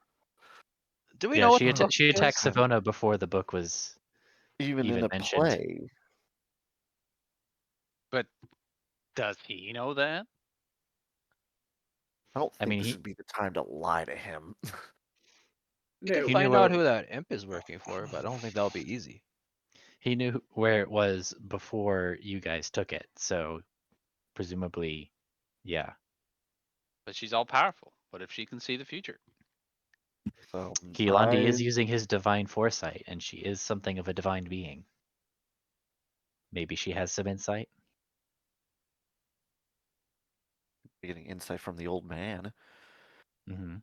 Do we Yeah, know what she the book she attacked is? Savona before the book was even in even a mentioned. play. But does he know that? I don't I think mean, this he would be the time to lie to him. You can No. He knew find out what- who that imp is working for, but I don't think that'll be easy. he knew where it was before you guys took it, so presumably, yeah. But she's all powerful. What if she can see the future? So Keelandi is using his divine foresight, and she is something of a divine being. Maybe she has some insight. getting insight from the old man. Hmm.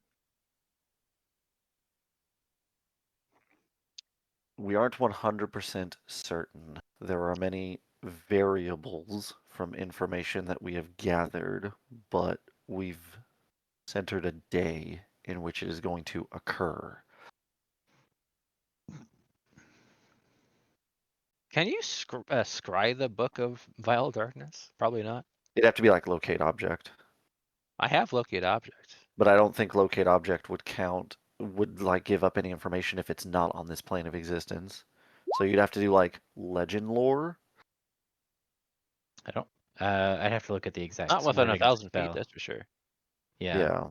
We aren't 100% certain. There are many variables from information that we have gathered, but we've centered a day in which it is going to occur. Can you scry the book of Vile Darkness? Probably not. It'd have to be like locate object, I have locate object. but I don't think locate object would count, would like give up any information if it's not on this plane of existence. So you'd have to do like legend lore. I don't. I'd have to look at the exact Not within wording of the 1,000 feet, spell. that's for sure. Yeah. Yeah.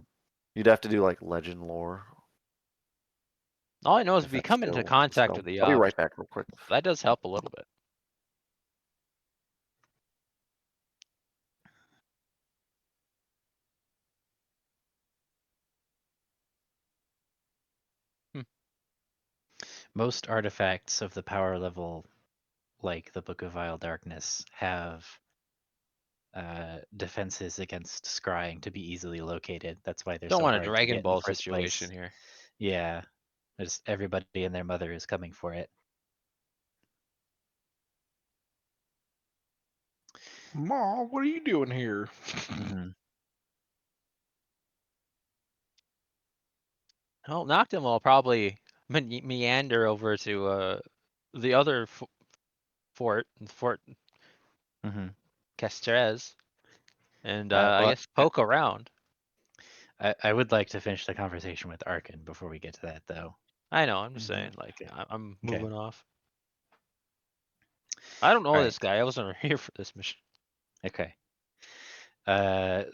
You'd have to do like legend lore. All I know is If we that's come into still the contact spell. with the I'll be right object. back real quick. That does help a little bit. Most artifacts of the power level, like the Book of Vile Darkness, have defenses against scrying to be easily located. That's why they're Don't so want a hard to Dragon get in the Ball first situation place. here. Yeah, there's everybody and their mother is coming for it. Ma, what are you doing here? Hmm. Well, Noctum will probably meander over to the other fort, Fort Hmm. Castres, and I Well, guess poke around. I would like to finish the conversation with Arkin before we get to that, though. I know, I'm just Mhm. saying, like, I'm Okay. moving off. I don't know All right. this guy. I wasn't here for this mission. Okay.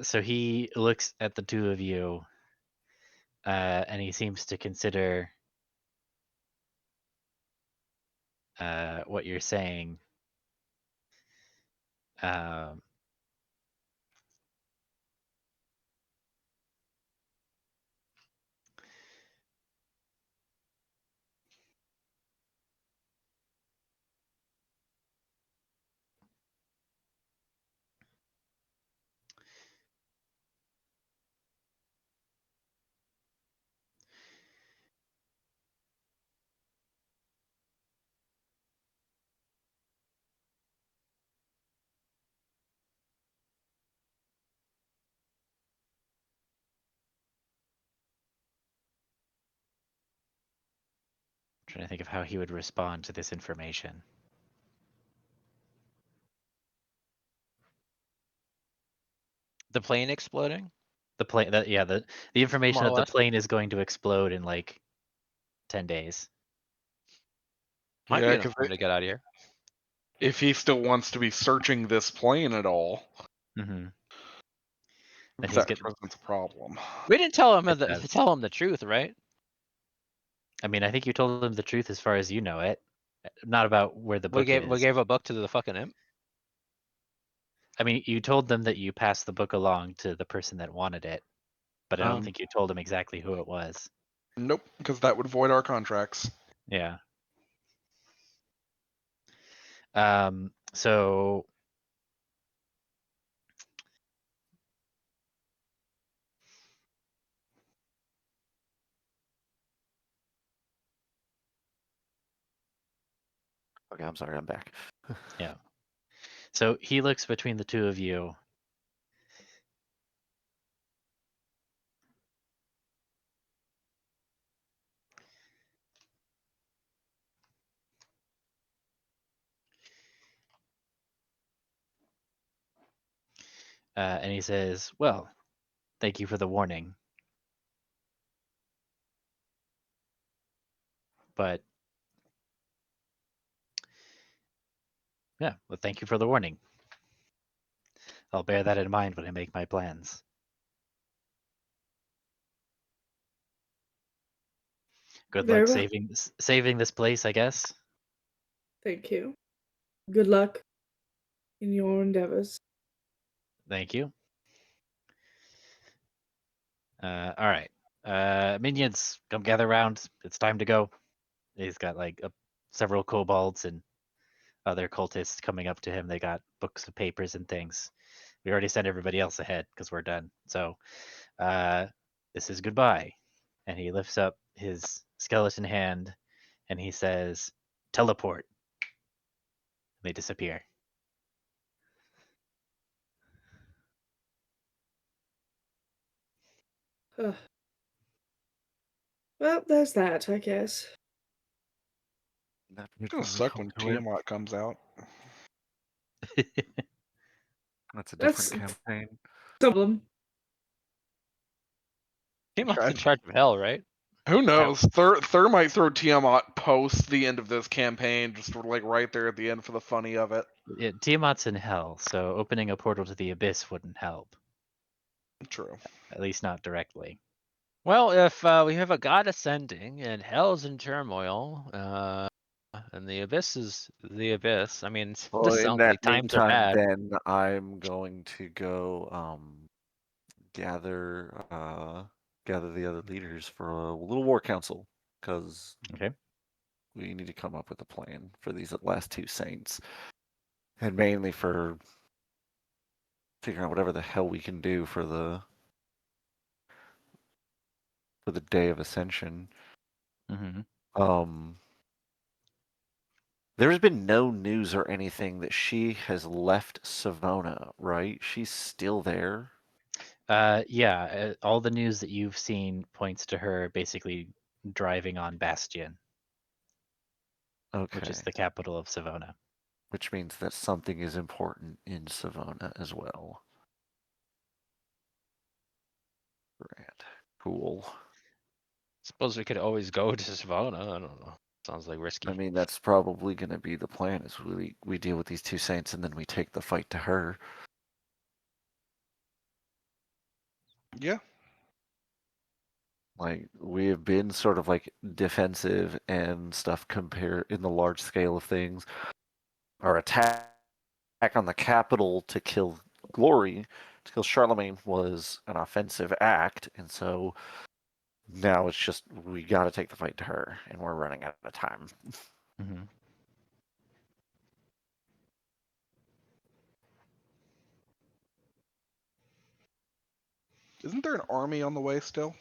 So he looks at the two of you, and he seems to consider what you're saying. Um, trying to think of how he would respond to this information. The plane exploding? The plane, that yeah, the information More or that the less. plane is going to explode in like 10 days. Might Yeah, be enough because time to get out of here. if he still wants to be searching this plane at all, Mm-hmm. That he's that getting. presents a problem. We didn't tell him It does. tell him the truth, right? I mean, I think you told him the truth as far as you know it, not about where the book We is. gave a book to the fucking imp. I mean, you told them that you passed the book along to the person that wanted it, but I don't think you told them exactly who it was. Nope, because that would void our contracts. Yeah. So Okay, I'm sorry, I'm back. yeah. So he looks between the two of you. And he says, "Well, thank you for the warning, but Yeah, well, thank you for the warning. I'll bear that in mind when I make my plans. Good Very luck well. saving this place, I guess. Thank you. Good luck in your endeavors. Thank you. All right. Minions, come gather around. It's time to go. He's got like several kobolds and other cultists coming up to him. They got books of papers and things. We already sent everybody else ahead because we're done. So this is goodbye. And he lifts up his skeleton hand and he says, teleport. They disappear. Ugh. Well, there's that, I guess. That It's gonna suck when Tiamat comes out. That's a That's different campaign. problem. Tiamat's in charge of hell, right? Who knows? Thur might throw Tiamat post the end of this campaign, just like right there at the end for the funny of it. Yeah, Tiamat's in hell, so opening a portal to the abyss wouldn't help. True. At least not directly. Well, if we have a god ascending and hell's in turmoil, and the abyss is the abyss, I mean, Well, this in sounds that like times are meantime, bad. then I'm going to go gather gather the other leaders for a little war council because Okay. we need to come up with a plan for these last two saints, and mainly for figuring out whatever the hell we can do for the day of ascension. Mm-hmm. There's been no news or anything that she has left Savona, right? She's still there. Yeah, all the news that you've seen points to her basically driving on Bastion, Okay. which is the capital of Savona. Which means that something is important in Savona as well. Right. Cool. Suppose we could always go to Savona. I don't know. Sounds like risky. I mean, that's probably going to be the plan: is we deal with these two saints and then we take the fight to her. Yeah. Like we have been sort of like defensive and stuff compared in the large scale of things. Our attack on the capital to kill Glory, to kill Charlemagne, was an offensive act, and so now it's just we got to take the fight to her, and we're running out of time. Mm-hmm. Isn't there an army on the way still?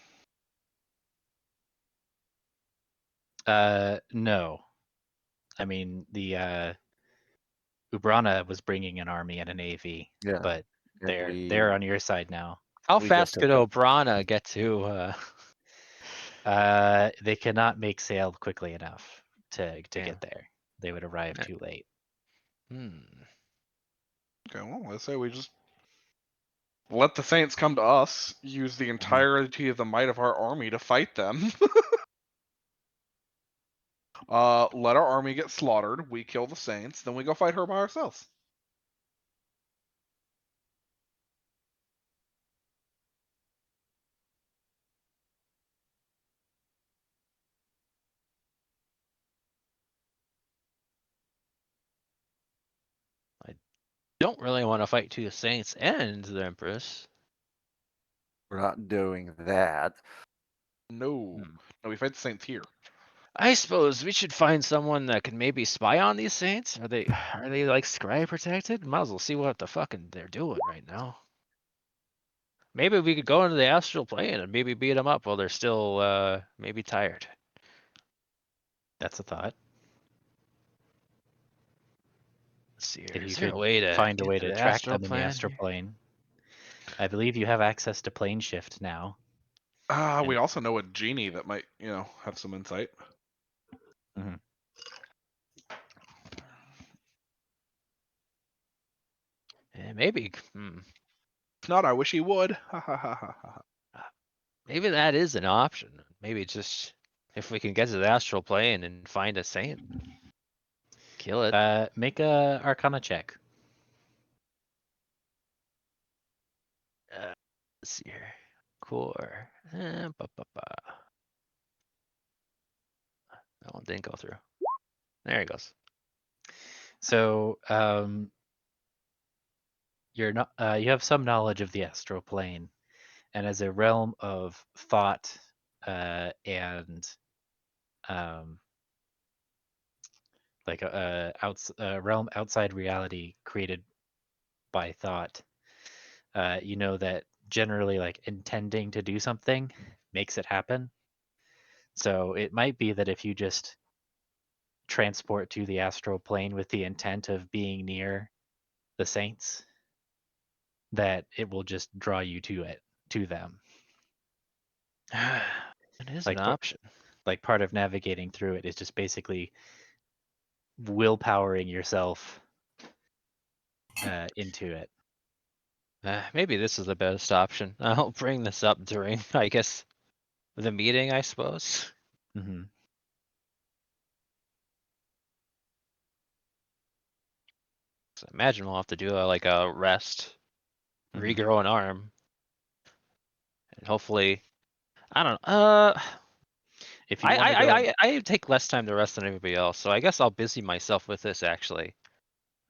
No. I mean, the Ubrana was bringing an army and a navy, Yeah, but and they're on your side now. How we just fast took could them. Obrana get to? They cannot make sail quickly enough to Damn. get there. They would arrive Yeah. too late. Okay, well, I say we just let the Saints come to us, use the entirety of the might of our army to fight them. Let our army get slaughtered, we kill the Saints, then we go fight her by ourselves. Don't really want to fight two saints and the Empress. We're not doing that. No. No, we fight the Saints here. I suppose we should find someone that can maybe spy on these saints. Are they like scribe protected? Might as well see what the fucking they're doing right now. Maybe we could go into the astral plane and maybe beat them up while they're still maybe tired. That's a thought. Let's see here. If Is you there a could way to find a get way to to the track astral them in the astral plane? plane. I believe you have access to plane shift now. We also know a genie that might, have some insight. Mhm. Maybe. If not, I wish he would. Ha ha ha ha ha. Maybe that is an option. Maybe just if we can get to the astral plane and find a saint. Kill it. Make a Arcana check. Let's see here. Core. That one didn't go through. There it goes. So you're not. You have some knowledge of the astral plane, and as a realm of thought and like a realm outside reality created by thought, you know that generally like intending to do something makes it happen. So it might be that if you just transport to the astral plane with the intent of being near the saints, that it will just draw you to them. It is Like an option. like part of navigating through it is just basically willpowering yourself into it. Maybe this is the best option. I'll bring this up during, I guess, the meeting, I suppose. Mm-hmm. So imagine we'll have to do like a rest, Mm-hmm. regrow an arm, and hopefully, I don't know. If you want to go, I take less time to rest than everybody else, so I guess I'll busy myself with this actually.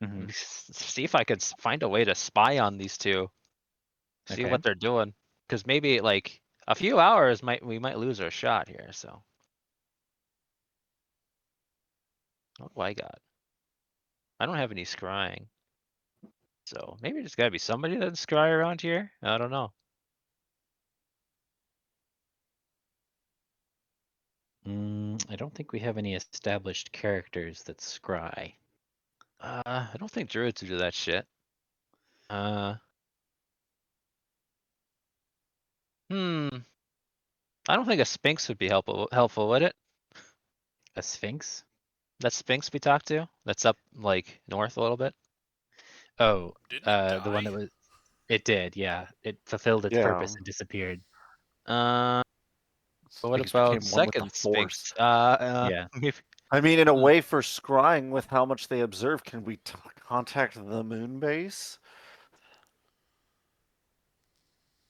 Mhm. See if I could find a way to spy on these two, see Okay. what they're doing, because maybe like a few hours we might lose our shot here. So what do I got? I don't have any scrying, so maybe there's got to be somebody that's scry around here. I don't know. I don't think we have any established characters that scry. I don't think druids do that shit. Uh, hmm. I don't think a sphinx would be helpful, would it? A sphinx? That sphinx we talked to, that's up like north a little bit. Oh, Didn't it the one die? that was. It did, yeah. It fulfilled its Yeah. purpose and disappeared. What Sphinx about became one with the second Force. sphinx? Yeah. Maybe. I mean, in a way, for scrying with how much they observe, can we contact the moon base?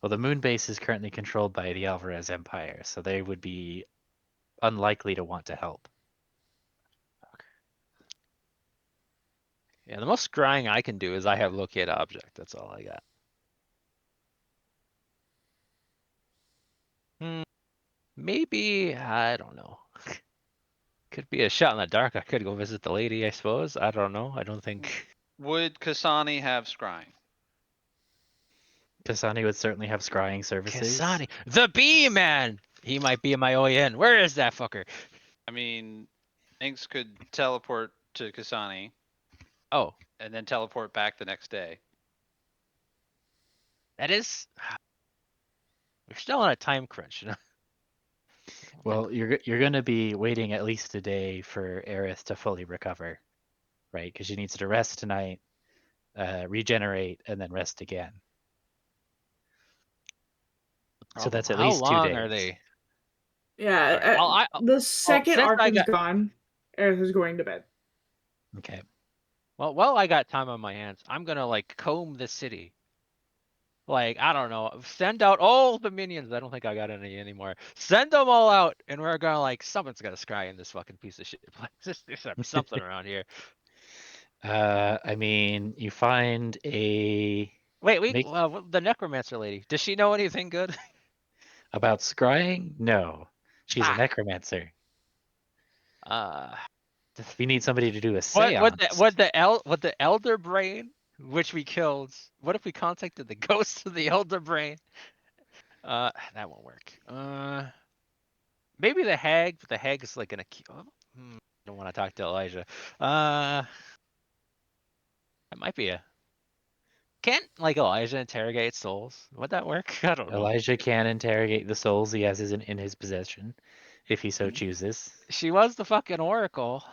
Well, the moon base is currently controlled by the Alvarez Empire, so they would be unlikely to want to help. Yeah, the most scrying I can do is I have locate object. That's all I got. Maybe I don't know. Could be a shot in the dark. I could go visit the lady, I suppose. I don't know. I don't think Would Kasani have scrying? Kasani would certainly have scrying services. Kasani, the bee man. He might be in my OEN. Where is that fucker? I mean, Inks could teleport to Kasani Oh, and then teleport back the next day. that is. We're still on a time crunch, you know. Well, you're going to be waiting at least a day for Aerith to fully recover, right? Because she needs to rest tonight, regenerate, and then rest again. So that's at How least 2 long days. are they? Yeah, Alright, the second since I Arkin's got gone, Aerith is going to bed. Okay. well, I got time on my hands. I'm gonna like comb the city. Like, I don't know, send out all the minions. I don't think I got any anymore. Send them all out, and we're gonna like someone's gonna scry in this fucking piece of shit. Just do something around here. I mean, you find a Wait, make the necromancer lady. Does she know anything good? about scrying? No, she's a Ah, necromancer. uh, If you need somebody to do a what séance, would the elder brain, which we killed? What if we contacted the ghost of the elder brain? That won't work. Maybe the hag, but the hag is like gonna. I don't want to talk to Elijah. That might be a. Can't like Elijah interrogate souls? Would that work? I don't know. Elijah can interrogate the souls he has in his possession, if he so chooses. She was the fucking oracle.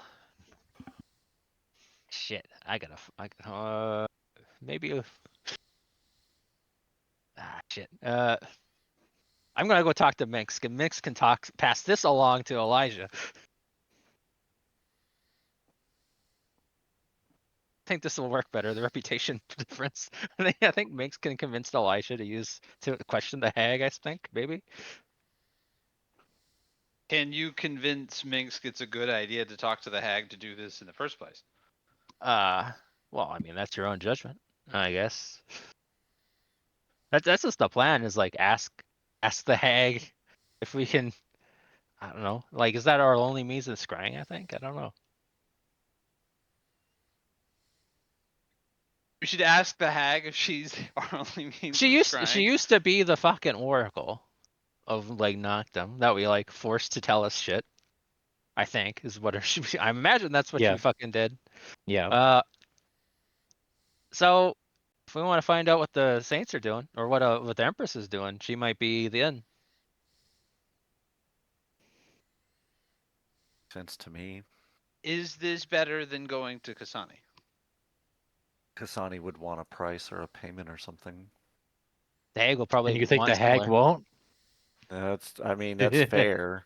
Shit, maybe. Shit. I'm gonna go talk to Minx. And Minx can pass this along to Elijah. think this will work better. The reputation difference. I think Minx can convince Elisha to question the hag. I think maybe. Can you convince Minsk it's a good idea to talk to the hag to do this in the first place? Well, I mean that's your own judgment, I guess. That's just the plan. Is like ask the hag if we can. I don't know. Like, is that our only means of scrying? I think. I don't know. We should ask the hag if she's our only means She of used scrying. to be the fucking oracle of like Noctem that we like forced to tell us shit. I think is what her. I imagine that's what Yeah. she fucking did. Yeah. So if we want to find out what the Saints are doing or what the Empress is doing, she might be the end. Sense to me. Is this better than going to Kasani? Kasani would want a price or a payment or something. The hag will probably And you think want the hag similar. won't? That's fair.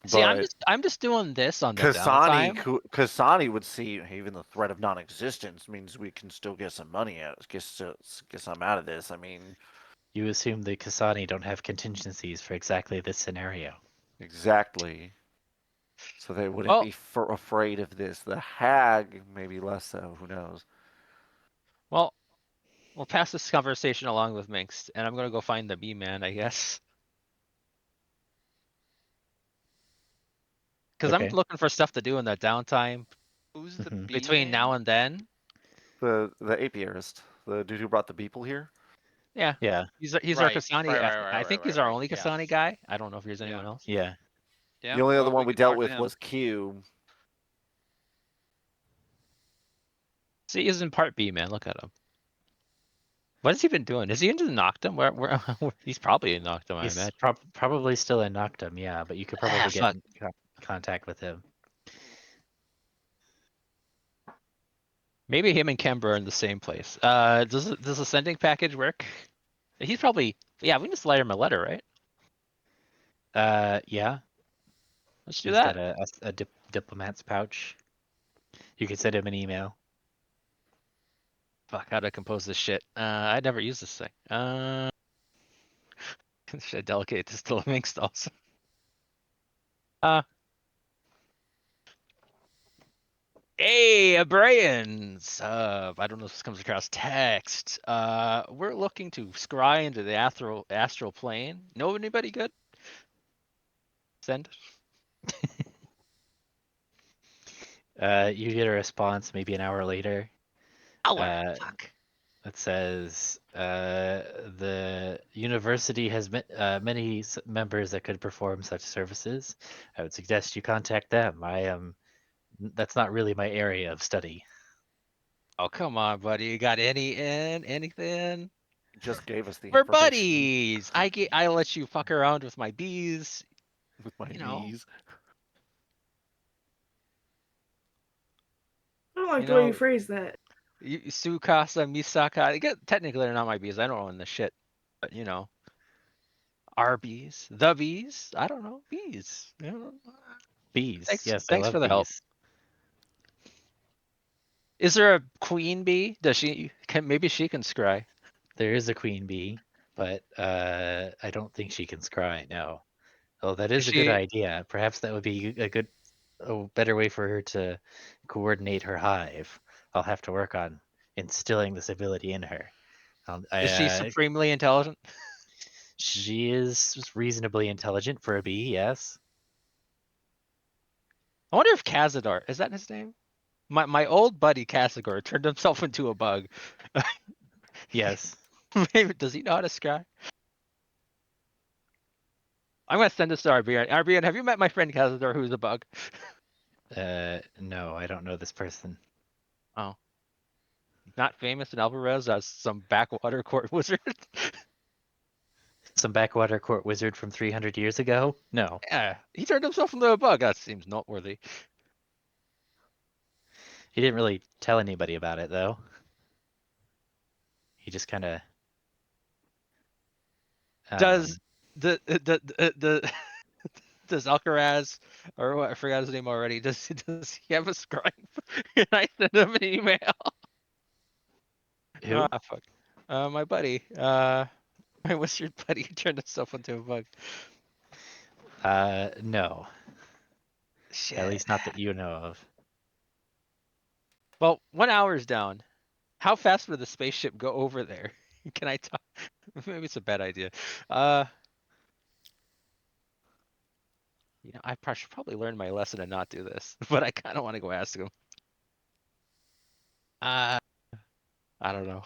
See, But I'm just doing this on the Kasani, downtime. Kasani would see even the threat of non-existence means we can still get some money out, get some out of this. I mean, You assume the Kasani don't have contingencies for exactly this scenario. exactly. So they wouldn't Well, be afraid of this. The hag, maybe less so. Who knows? well, we'll pass this conversation along with Minx, and I'm gonna go find the bee man, I guess. Because I'm Okay. looking for stuff to do in the downtime Who's the Mhm. bee between man? now and then. The apiarist, the dude who brought the beeple here. Yeah, Yeah. he's our Right, Kasani. I think he's our only Yeah. Kasani guy. I don't know if there's anyone Yeah. else. Yeah. Yeah. The only other well, one we could talk dealt to with him. was Q. See, he's in part B, man. Look at him. What has he been doing? Is he into the Noctem? Where he's probably in Noctem, I He's imagine. probably still in Noctem, yeah, but you could Ah, probably get fuck. in contact with him. Maybe him and Kemba are in the same place. Does the sending package work? He's probably we can just write him a letter, right? Yeah. Let's do He's that. got a diplomat's pouch. You could send him an email. Fuck, how do I compose this shit? I never use this thing. Should I delegate this to Minx also? Hey, Brian's. I don't know if this comes across text. We're looking to scry into the astral plane. Know anybody good? Send. You get a response maybe an hour later. Fuck. That says the university has many members that could perform such services. I would suggest you contact them. That's not really my area of study. Oh, come on, buddy. You got anything? Just gave us the We're information buddies. I let you fuck around with my bees. with my You know. bees. I don't like You the way you know, phrase that. Sukasa, Misaka. Technically, they're not my bees. I don't own the shit. But, our bees. The bees. I don't know. Bees. Bees. Yes, I Thanks love for the help. bees. Is there a queen bee? Maybe she can scry? There is a queen bee, but I don't think she can scry. No. Oh, that Is is a good she idea. Perhaps that would be a better way for her to coordinate her hive. I'll have to work on instilling this ability in her. is she supremely intelligent? She is reasonably intelligent for a bee, yes. I wonder if Cazador, is that his name? My old buddy Cazador turned himself into a bug. Yes. Maybe does he know how to scry? I'm gonna send this to RBN. RBN, have you met my friend Cazador who's a bug? No, I don't know this person. Oh. Not famous in Alvarez as some backwater court wizard? Some backwater court wizard from 300 years ago? No. Yeah. He turned himself into a bug. That seems noteworthy. He didn't really tell anybody about it, though. He just kind of. Does the does Alcaraz or what I forgot his name already? Does he have a scribe? Can I send him an email? Who? Ah, fuck. My buddy. My wizard buddy turned himself into a bug. No. Shit. At least not that you know of. Well, 1 hour's down. How fast would the spaceship go over there? Can I talk? Maybe it's a bad idea. I should probably learn my lesson and not do this, but I kind of want to go ask him. I don't know.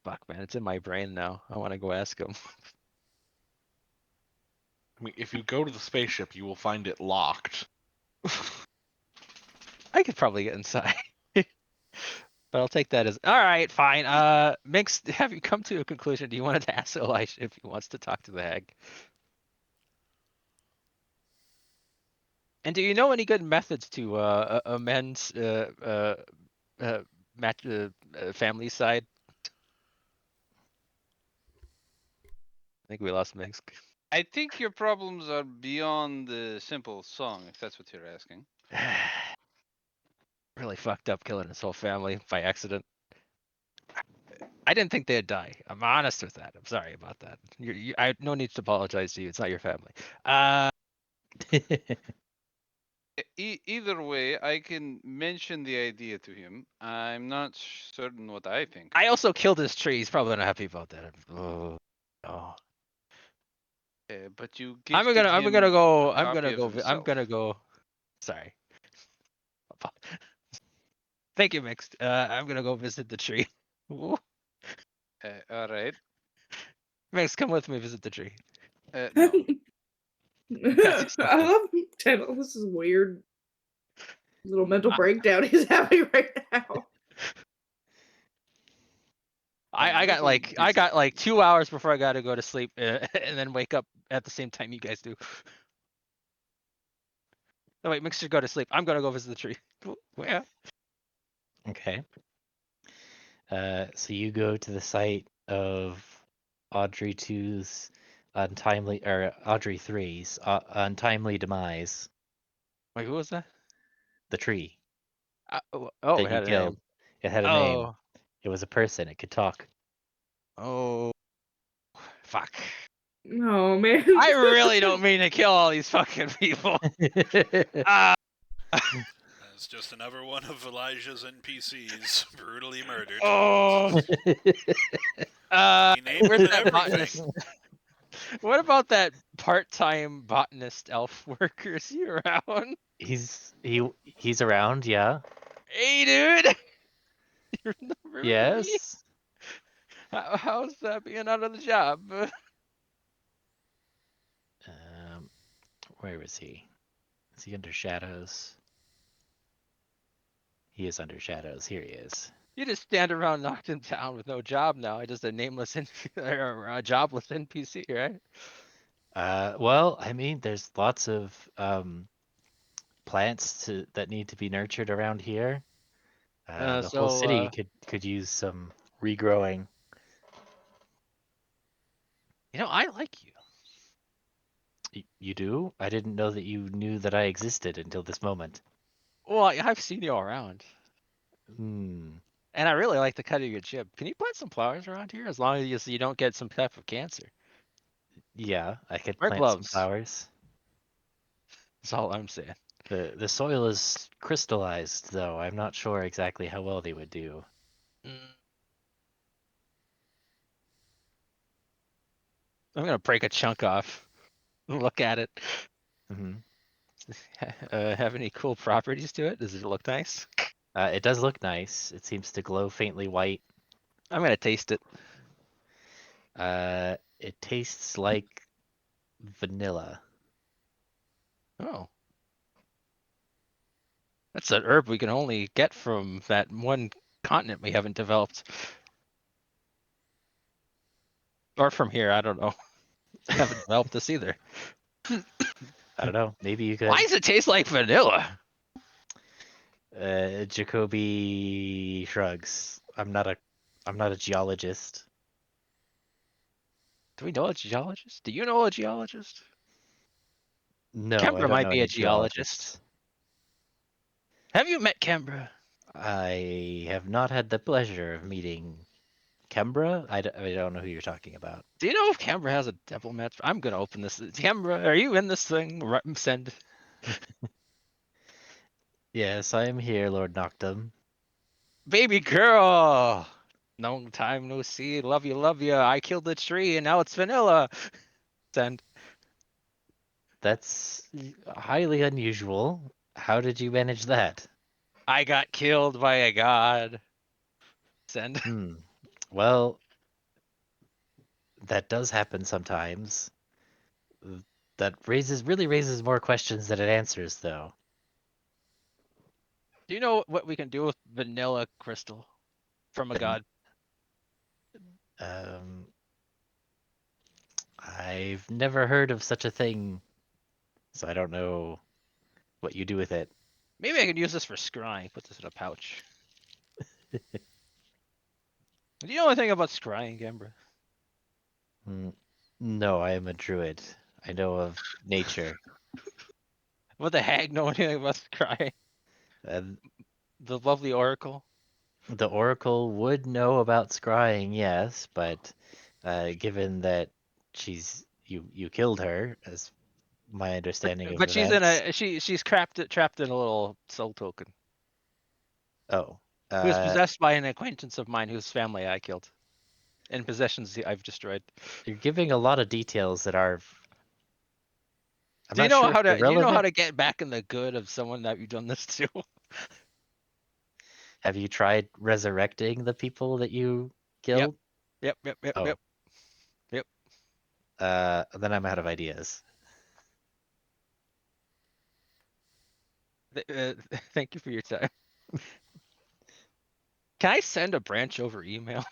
Fuck, man, it's in my brain now. I want to go ask him. I mean, if you go to the spaceship, you will find it locked. I could probably get inside. But I'll take that as all right, fine. Mix, have you come to a conclusion? Do you want to ask Elisha if he wants to talk to the hag? And do you know any good methods to amend match family side? I think we lost Mix. I think your problems are beyond the simple song, if that's what you're asking. Really fucked up killing his whole family by accident. I didn't think they'd die. I'm honest with that. I'm sorry about that. I no need to apologize to you. It's not your family. Either way, I can mention the idea to him. I'm not certain what I think. I also killed his tree. He's probably not happy about that. Oh, no. But you I'm gifted gonna him go. a I'm copy gonna of go. I'm himself. gonna go. Sorry. Thank you, Mixed. I'm gonna go visit the tree. Ooh. All right. Mixed, come with me. Visit the tree. No. As he's I looking. love Tendall. This is weird. Little mental breakdown he's having right now. I got like 2 hours before I gotta go to sleep, and then wake up at the same time you guys do. No wait, Mixed should go to sleep. I'm gonna go visit the tree. Where? Okay. So you go to the site of Audrey 2's Audrey 3's untimely demise, Wait, who was that? the tree Oh, that it you had a name. killed. It had a name. Oh, It was a person. It could talk. oh, fuck. Oh man. I really don't mean to kill all these fucking people. Ah, That's just another one of Elijah's NPCs brutally murdered. oh. He named Where's him and that everything. botanist? What about that part-time botanist elf worker? Is he around? he's around, yeah. Hey, dude. You remember me? Yes. How's that being out of the job? Where was he? Is he under shadows? He is under shadows. Here he is. You just stand around knocked him down with no job now. Just a nameless or a jobless NPC, right? Well, I mean, there's lots of plants that need to be nurtured around here. The whole city could use some regrowing. I like you. You do? I didn't know that you knew that I existed until this moment. Well, I've seen you around. Hmm. And I really like the cut of your jib. Can you plant some flowers around here as long as you don't get some type of cancer? Yeah, I could Wear plant some gloves. flowers. That's all I'm saying. The soil is crystallized, though. I'm not sure exactly how well they would do. I'm gonna break a chunk off. Look at it. Hmm. Have any cool properties to it? Does it look nice? It does look nice. It seems to glow faintly white. I'm gonna taste it. It tastes like vanilla. Oh. That's an herb we can only get from that one continent we haven't developed. Or from here, I don't know. I haven't developed this either. I don't know. Maybe you could. Why does it taste like vanilla? Jacoby shrugs. I'm not a geologist. Do we know a geologist? Do you know a geologist? No, I Kemper don't might know be a any geologist. geologists. Have you met Kembra? I have not had the pleasure of meeting Kembra. I don't know who you're talking about. Do you know if Kembra has a devil match? I'm gonna open this. Kembra, are you in this thing? Send. Yes, I am here, Lord Noctum. Baby girl. Long time no see. Love you, love you. I killed the tree and now it's vanilla. Send. That's highly unusual. How did you manage that? I got killed by a god. Send. Hmm. Well, that does happen sometimes. That really raises more questions than it answers, though. Do you know what we can do with vanilla crystal from a god? Um, I've never heard of such a thing, so I don't know what you do with it. Maybe I can use this for scrying. Put this in a pouch. Do you know anything about scrying, Kembra? Hmm. No, I am a druid. I know of nature. What the heck? Know anything about scrying? And The lovely oracle. the Oracle would know about scrying, yes, but given that you killed her, as my understanding of But she's in events. a she's trapped in a little soul token. Oh, Who is uh, possessed by an acquaintance of mine whose family I killed. And possessions I've destroyed. you're giving a lot of details that are. I'm Do you not know sure if how they're to relevant. get back in the good of someone that you've done this to? Have you tried resurrecting the people that you Yep. killed? Yep, yep, yep, Oh, yep, yep. then I'm out of ideas. Thank you for your time. Can I send a branch over email?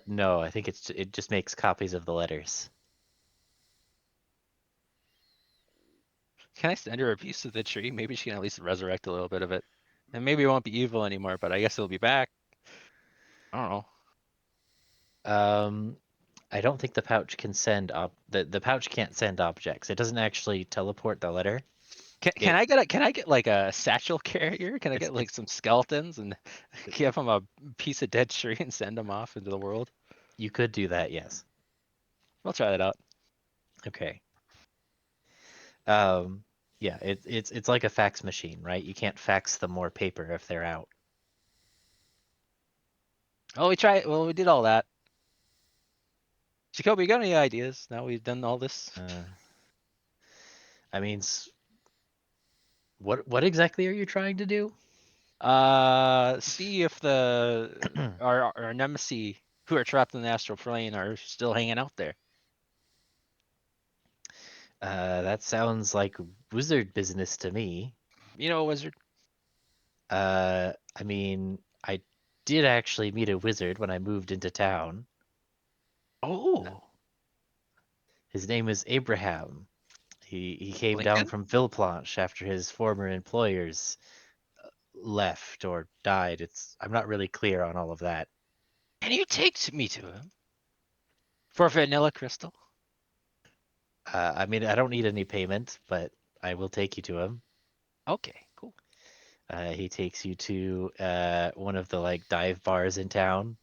No, I think it just makes copies of the letters. Can I send her a piece of the tree? Maybe she can at least resurrect a little bit of it. And maybe it won't be evil anymore, but I guess it'll be back. I don't know. Um, I don't think the pouch can send the pouch can't send objects. It doesn't actually teleport the letter. Can It I get like a satchel carrier? Can I it's get like it's some skeletons and give them a piece of dead tree and send them off into the world? you could do that, yes. We'll try that out. Okay. Um, yeah, it's like a fax machine, right? You can't fax them more paper if they're out. Oh, we try. Well, we did all that. Jacoby, you got any ideas? Now we've done all this. I mean, what exactly are you trying to do? See if the our nemesis who are trapped in the astral plane are still hanging out there. That sounds like wizard business to me. You know, wizard. I mean, I did actually meet a wizard when I moved into town. Oh, His name is Abraham. He came down Lincoln. from Villeplanche after his former employers left or died. I'm not really clear on all of that. Can you take me to him for vanilla crystal? I mean, I don't need any payment, but I will take you to him. Okay, cool. He takes you to one of the like dive bars in town.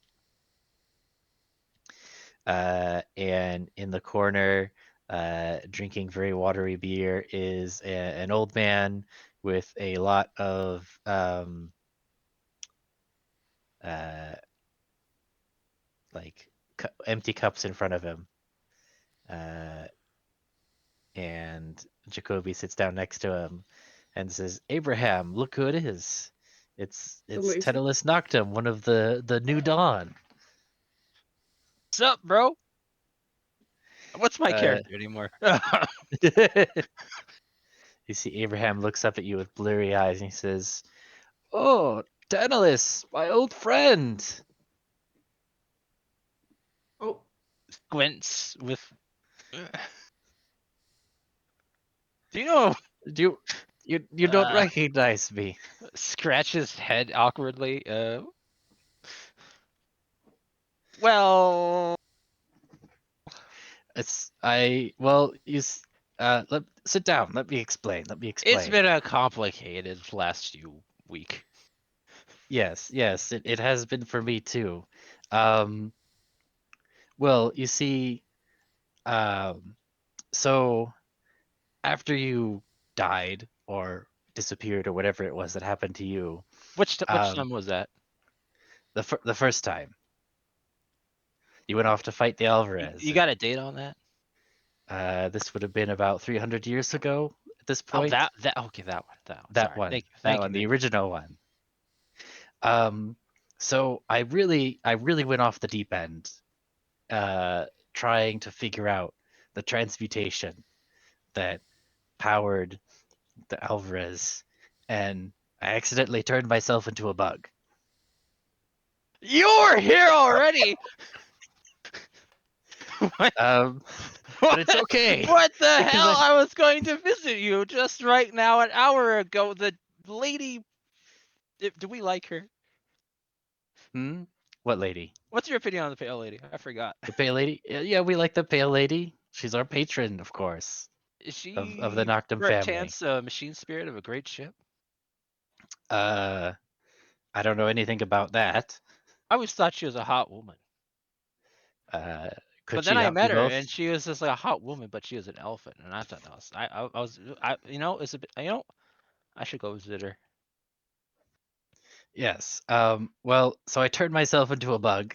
And in the corner, drinking very watery beer, is an old man with a lot of uh, like empty cups in front of him. Uh, and Jacoby sits down next to him and says, "Abraham, look who it is! It's Delicious. Tedalus Noctum, one of the New Dawn." What's up, bro? What's my Uh, character anymore? you see, Abraham looks up at you with blurry eyes and he says, "Oh, Daedalus, my old friend." Oh, Squints with. Do you know? Do you don't Uh, recognize me? scratches head awkwardly. Well, It's I well, Sit down. Let me explain. It's been a complicated last week. Yes, it has been for me too. Um, well, you see, um, so after you died or disappeared or whatever it was that happened to you, Which um, time was that? the first time you went off to fight the Alvarez, You got a date on that? this would have been about 300 years ago at this Oh, point. that okay, that one. That Sorry. one, Thank you. that Thank one, you. the original one. So I really went off the deep end, trying to figure out the transmutation that powered the Alvarez, and I accidentally turned myself into a bug. You're here already. What? But it's okay. What the because hell? I was going to visit you just right now an hour ago. The lady. Do we like her? What lady? What's your opinion on the pale lady? I forgot. The pale lady? Yeah, we like the pale lady. She's our patron, of course, Is of the she Noctum family. perchance a machine spirit of a great ship? I don't know anything about that. I always thought she was a hot woman. Could But she then I not be met her, both? and she was just like a hot woman, but she was an elephant, and I thought that was it's a bit, I should go visit her. Yes. Well, so I turned myself into a bug,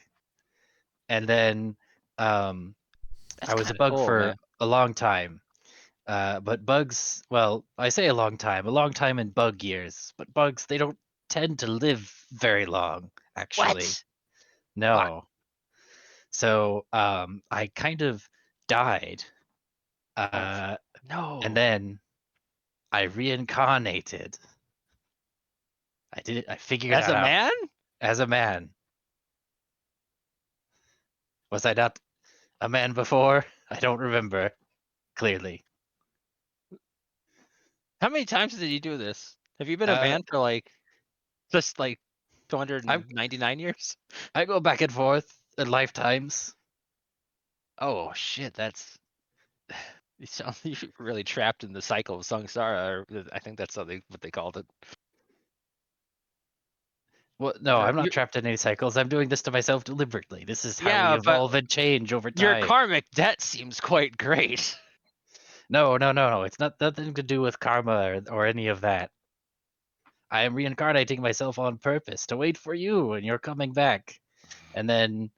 and then um, That's I was a kind of bug cool, for man. a long time. But bugs, well, I say a long time in bug years, but bugs, they don't tend to live very long, actually. What? Fuck. No. So I kind of died, and No. then I reincarnated. I did it. I figured As that a out man? as a man. Was I not a man before? I don't remember clearly. How many times did you do this? Have you been a Uh, man for just like I 299 years? I go back and forth in lifetimes. Oh shit, that's you're really trapped in the cycle of samsara. Or I think that's what they called it. Well, no, I'm not You trapped in any cycles. I'm doing this to myself deliberately. This is how we Yeah, but evolve and change over your time. karmic debt seems quite great. No. It's not nothing to do with karma or any of that. I am reincarnating myself on purpose to wait for you, and you're coming back. And then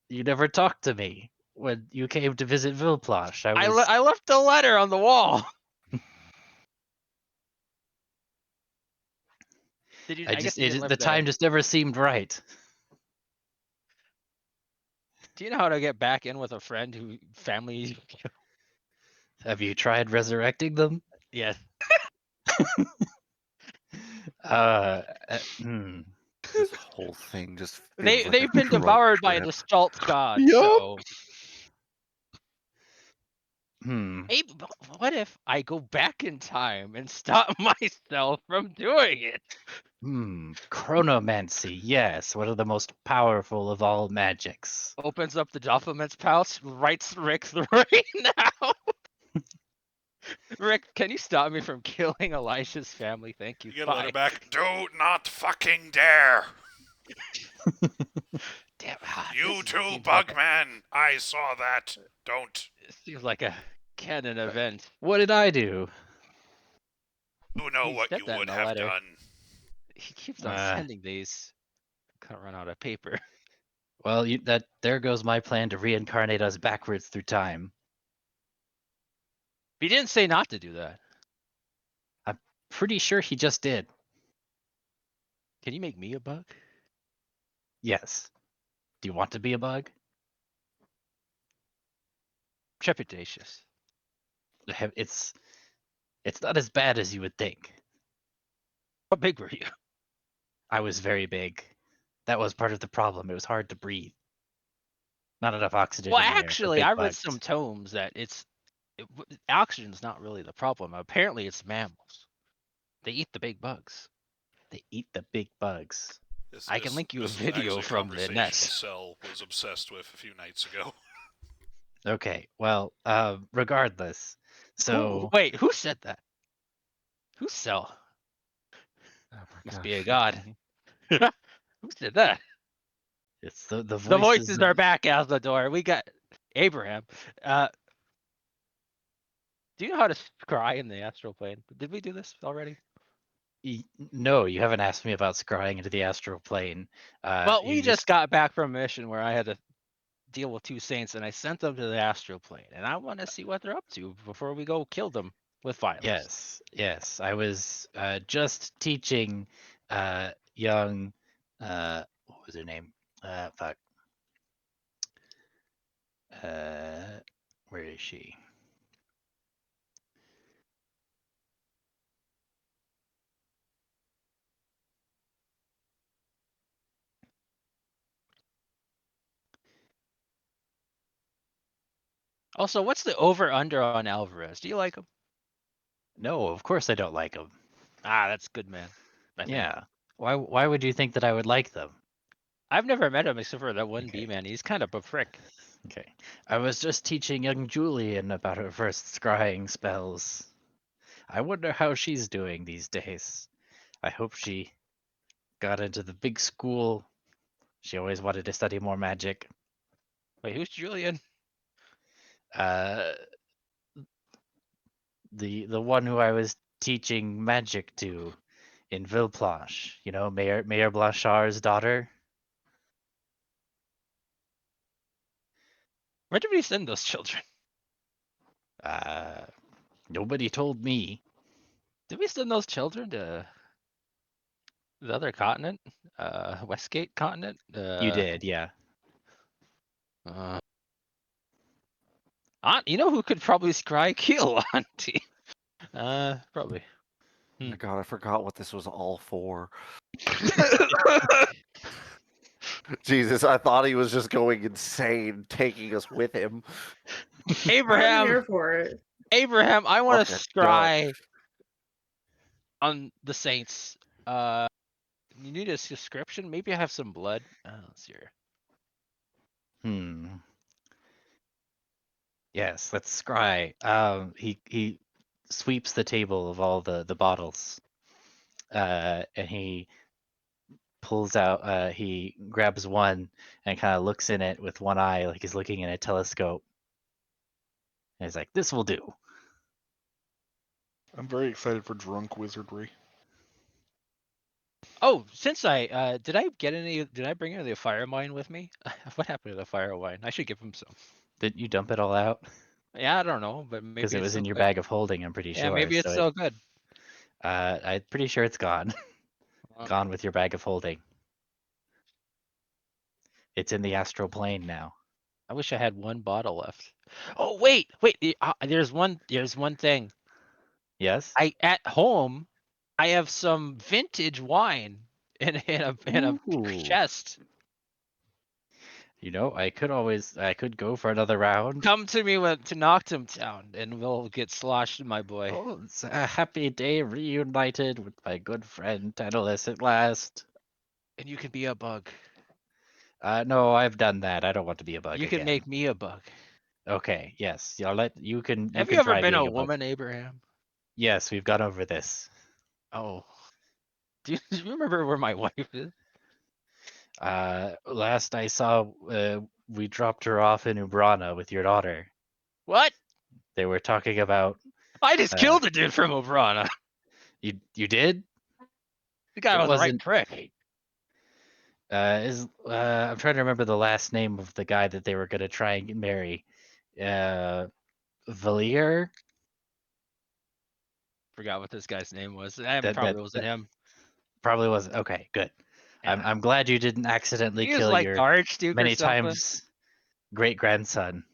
you never talked to me when you came to visit Villeploche. I left a letter on the wall. Did you? I guess you didn't live the there. time just never seemed right. Do you know how to get back in with a friend who family? Have you tried resurrecting them? Yes. Uh, hmm. This whole thing just They feels like a they've been drug devoured by a trip. Gestalt god. Yup. So Hmm. maybe, what if I go back in time and stop myself from doing it? Chronomancy, yes, one of the most powerful of all magics. Opens up the Doffelman's pouch, writes Rick right now. Rick, can you stop me from killing Elijah's family? Thank you. You get a Bye. letter back. Do not fucking dare. Damn. You too, seems like Bugman. I saw that. Don't. it seems like a canon event. What did I do? You know He what said you that in would the have letter. done. He keeps on Uh, sending these. Gonna run out of paper. Well, there goes my plan to reincarnate us backwards through time. He didn't say not to do that. I'm pretty sure he just did. Can you make me a bug? Yes. Do you want to be a bug? Trepidatious. It's not as bad as you would think. How big were you? I was very big. That was part of the problem. It was hard to breathe. Not enough oxygen Well, in the air for actually, big I read bugs. some tomes that oxygen's not really the problem. Apparently, it's mammals. They eat the big bugs. They eat the big bugs. I can link you a This is video actually a from the conversation net. Cell was obsessed with a few nights ago. Okay, well, regardless, So Wait, who said that? Who's Cell? Oh my Must gosh. be a god. Who said that? it's the The voices. voices are back out the door. We got Abraham. Do you know how to scry in the astral plane? Did we do this already? No, you haven't asked me about scrying into the astral plane. Well, You we just got back from a mission where I had to deal with two saints, and I sent them to the astral plane, and I want to see what they're up to before we go kill them with violence. Yes. I was just teaching young. What was her name? Fuck. Where is she? Also, what's the over under on Alvarez? Do you like him? No, of course I don't like them. Ah, that's good, man. I think. Yeah. Why would you think that I would like them? I've never met him except for that one Okay. B man. He's kind of a prick. Okay. I was just teaching young Julian about her first scrying spells. I wonder how she's doing these days. I hope she got into the big school. She always wanted to study more magic. Wait, who's Julian? Uh, the one who I was teaching magic to in Villeplanche. You know, Mayor Blanchard's daughter. Where did we send those children? Nobody told me. Did we send those children to the other continent? Westgate continent? You did, yeah. You know who could probably scry Keel Auntie? Probably. Oh my god, I forgot what this was all for. Jesus, I thought he was just going insane, taking us with him. I'm Abraham, here for it. Abraham, I want to Okay, go scry ahead. on the Saints. You need a description? Maybe I have some blood. Let's see here. Yes, let's scry. He sweeps the table of all the bottles. And he pulls out he grabs one and kind of looks in it with one eye like he's looking in a telescope. And he's like, "This will do." I'm very excited for drunk wizardry. Oh, since I did I get any? Did I bring any of the fire wine with me? What happened to the fire wine? I should give him some. Didn't you dump it all out? Yeah, I don't know, but Because maybe it it's was in still your good. bag of holding, I'm pretty Yeah, sure. maybe it's So still good. I'm pretty sure it's gone. Gone with your bag of holding. It's in the astral plane now. I wish I had one bottle left. Oh wait. There's one thing. Yes? At home, I have some vintage wine in a Ooh. chest. You know, I could go for another round. Come to me to Noctum Town, and we'll get sloshed, my boy. Oh, it's a happy day reunited with my good friend Tantalus at last. And you can be a bug. No, I've done that. I don't want to be a bug You can again. make me a bug. Okay, yes. You can Have you ever try been a being a bug. woman, Abraham? Yes, we've gone over this. Oh. Do you remember where my wife is? Last I saw, we dropped her off in Ubrana with your daughter. What? They were talking about. I just killed a dude from Obrana. You did? The guy It was the right wasn't. prick. I'm trying to remember the last name of the guy that they were gonna try and marry. Valier. Forgot what this guy's name was. That That probably wasn't him. probably wasn't. Okay, good. Yeah. I'm glad you didn't accidentally He was kill like the your Archduke or many something. times great grandson.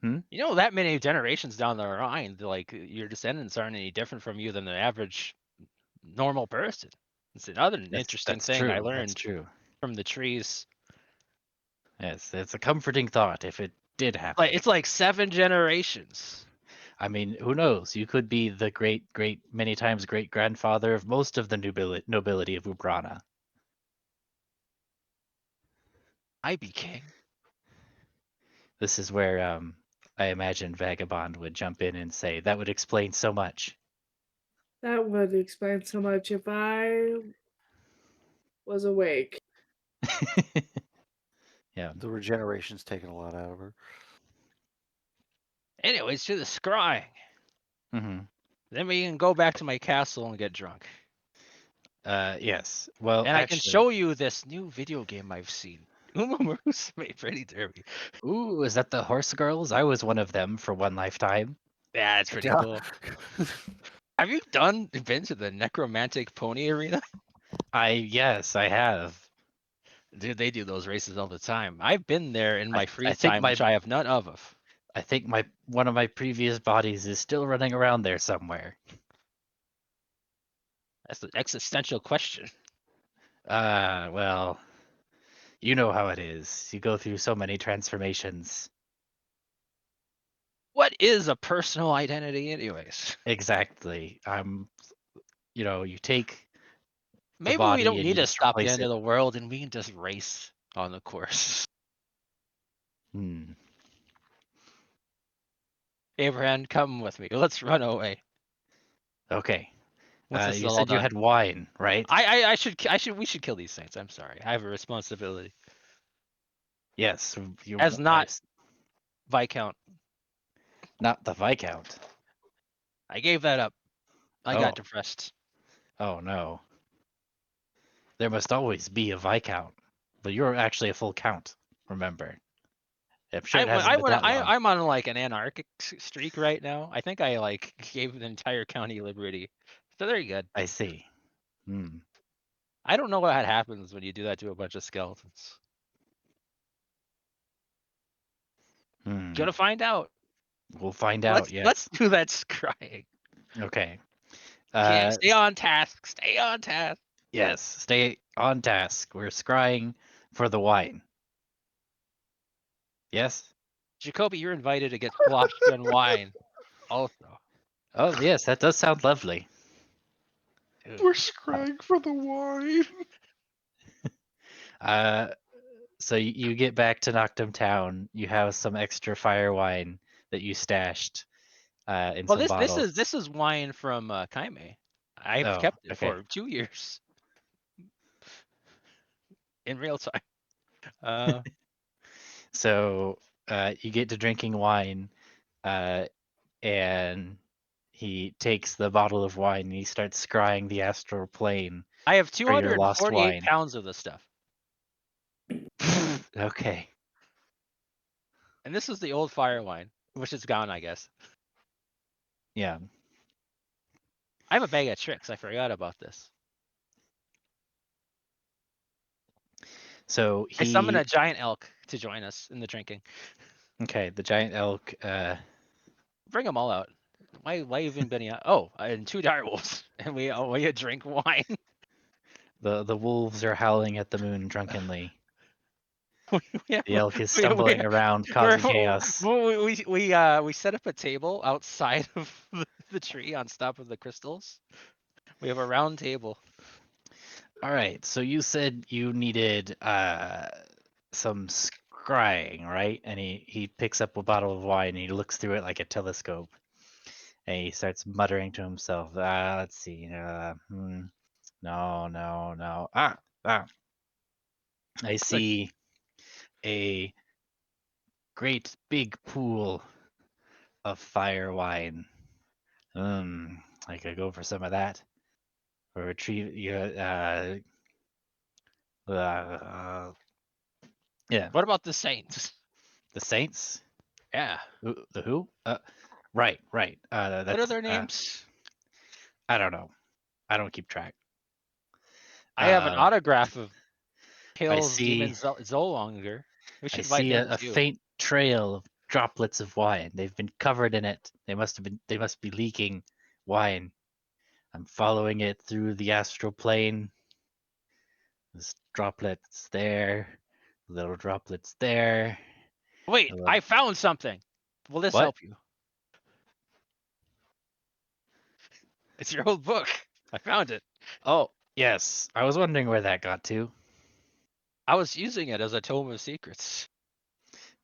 You know, that many generations down the line, like your descendants aren't any different from you than the average normal person. It's another interesting thing I True. That's learned true. from the trees. Yes, it's a comforting thought if it did happen. Like it's like 7 generations. I mean, who knows? You could be the great, many times great grandfather of most of the nobility of Ubrana. I be king. This is where I imagine Vagabond would jump in and say, that would explain so much. That would explain so much if I was awake. Yeah. The regeneration's taken a lot out of her. Anyways, to the scrying. hmm Then we can go back to my castle and get drunk. Yes. Well, And I can actually, show you this new video game I've seen. Uma Musume Pretty Derby. ooh, is that the Horse Girls? I was one of them for one lifetime. Yeah, it's pretty Yeah. cool. Have you been to the Necromantic Pony Arena? Yes, I have. Dude, they do those races all the time. I've been there in my free I think time, which I have none of. I think one of my previous bodies is still running around there somewhere. That's the existential question. Well, you know how it is. You go through so many transformations. What is a personal identity, anyways? Exactly. You take the Maybe we body don't and need you to just stop the replace end it. of the world and we can just race on the course. Hmm. Abraham, come with me. Let's run away. Okay. Once this is You all said you done. had wine, right? We should kill these saints. I'm sorry. I have a responsibility. Yes. As not Viscount. Not the Viscount. I gave that up. I Oh. got depressed. Oh no. There must always be a Viscount. But you're actually a full count, remember. I'm sure it hasn't been that long. I'm on like an anarchic streak right now. I think I like gave the entire county liberty. So there you go. I see. Hmm. I don't know what happens when you do that to a bunch of skeletons. Hmm. Gonna find out. We'll find out, yes. Let's do that scrying. Okay. Stay on task. Stay on task. Yes, stay on task. We're scrying for the wine. Yes? Jacoby, you're invited to get sloshed on wine. Also. Oh, yes, that does sound lovely. Dude. We're scrying for the wine. So you get back to Noctum Town. You have some extra fire wine that you stashed in Well, some bottles. this is wine from Kaime. I've Oh, kept it okay. for 2 years in real time. So you get to drinking wine, and he takes the bottle of wine and he starts scrying the astral plane I have for your lost 248 wine. pounds of this stuff. Okay. And this is the old fire wine, which is gone, I guess. Yeah. I have a bag of tricks. I forgot about this. So I summoned a giant elk to join us in the drinking. Okay, the giant elk. Bring them all out. Why even been out? Oh, and 2 direwolves, and we drink wine. The wolves are howling at the moon drunkenly. Yeah, The elk is stumbling around, causing chaos. we set up a table outside of the tree on top of the crystals. We have a round table. All right, so you said you needed some scrying, right? And he picks up a bottle of wine and he looks through it like a telescope. And he starts muttering to himself, let's see. No, no, no. I see a great big pool of fire wine. I could go for some of that. Or retrieve, yeah. What about the saints? The Saints? Yeah. The who? Right. What are That's their names? I don't know. I don't keep track. I have an autograph of I Hale's Demon see. Zolonger. We I should invite see him a too. faint trail of droplets of wine. They've been covered in it. They must be leaking wine. I'm following it through the astral plane. There's droplets there, little droplets there. Wait, I found something. Will this What? help you? It's your old book. I found it. Oh, yes. I was wondering where that got to. I was using it as a tome of secrets.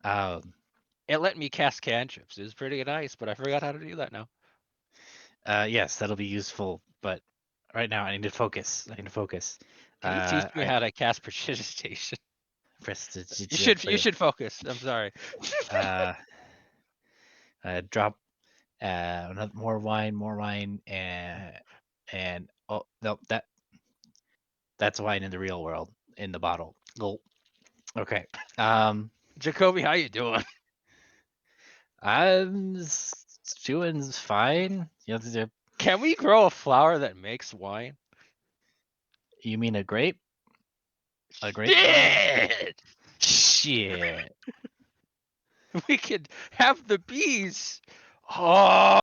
Um, It let me cast cantrips. It was pretty nice, but I forgot how to do that now. Yes, that'll be useful, but right now I need to focus. I need to focus. Can you teach me I how to cast prestidigitation? prestidigitation. You should focus. I'm sorry. Uh, drop more wine, and oh no, that's wine in the real world in the bottle. Gulp. Okay. Jacoby, how you doing? I'm doing fine. Can we grow a flower that makes wine? You mean a grape? A grapevine? Shit! Shit. We could have the bees. Oh,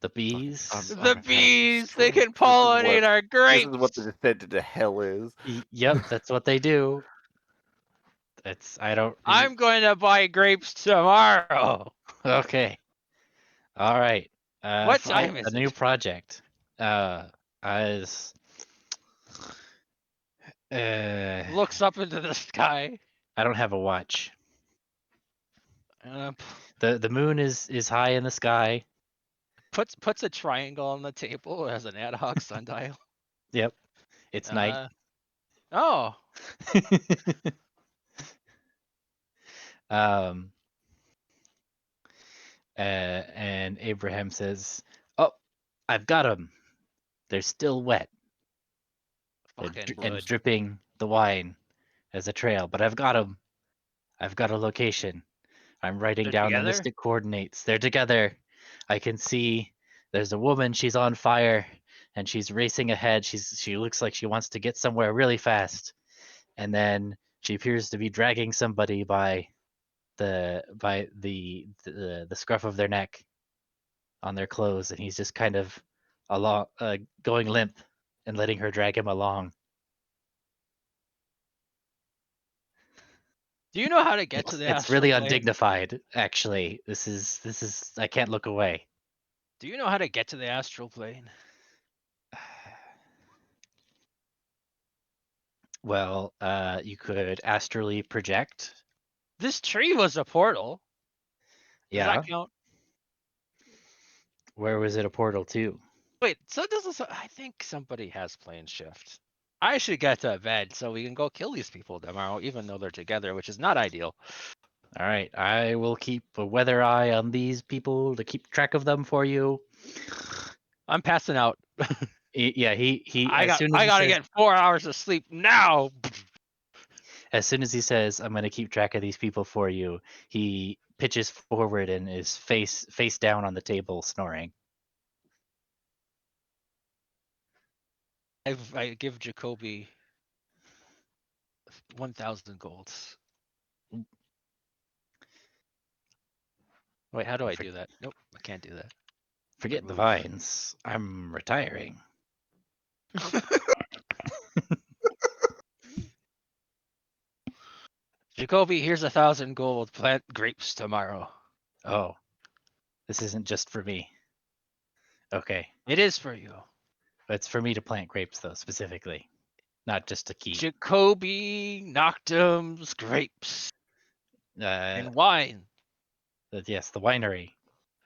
The bees? the I'm having a bees! They stroke. can pollinate our This is what the grapes. descent into hell is. Yep, that's what they do. It's I don't. I'm going to buy grapes tomorrow. Okay. All right. What time A is new it? project. As Looks up into the sky. I don't have a watch. Uh, The moon is high in the sky. puts a triangle on the table as an ad hoc sundial. Yep. It's night. Oh, um. And Abraham says, "Oh, I've got them. They're still wet. fucking And good. dripping the wine as a trail, but I've got them. I've got a location. I'm writing They're down the together. mystic coordinates. They're together. I can see there's a woman. She's on fire, and she's racing ahead. She looks like she wants to get somewhere really fast, and then she appears to be dragging somebody by the scruff of their neck on their clothes, and he's just kind of along, going limp, and letting her drag him along. Do you know how to get to the It's astral really plane? undignified, actually. This is I can't look away. Do you know how to get to the astral plane? Well, you could astrally project. This tree was a portal. Does Yeah. that count? Where was it a portal to? Wait, so I think somebody has plane shift. I should get to bed so we can go kill these people tomorrow, even though they're together, which is not ideal. All right, I will keep a weather eye on these people to keep track of them for you. I'm passing out. Yeah, he as soon as I he gotta says get 4 hours of sleep now. I'm going to keep track of these people for you, he pitches forward and is face down on the table, snoring. I give Jacoby 1,000 golds. Wait, how do I do that? Nope, I can't do that. Forget the Remove. vines. I'm retiring. Jacoby, here's 1,000 gold. Plant grapes tomorrow. Oh, this isn't just for me. Okay, It is for you. it's for me to plant grapes though, specifically, not just to keep. Jacoby Noctum's grapes and wine. Yes, the winery,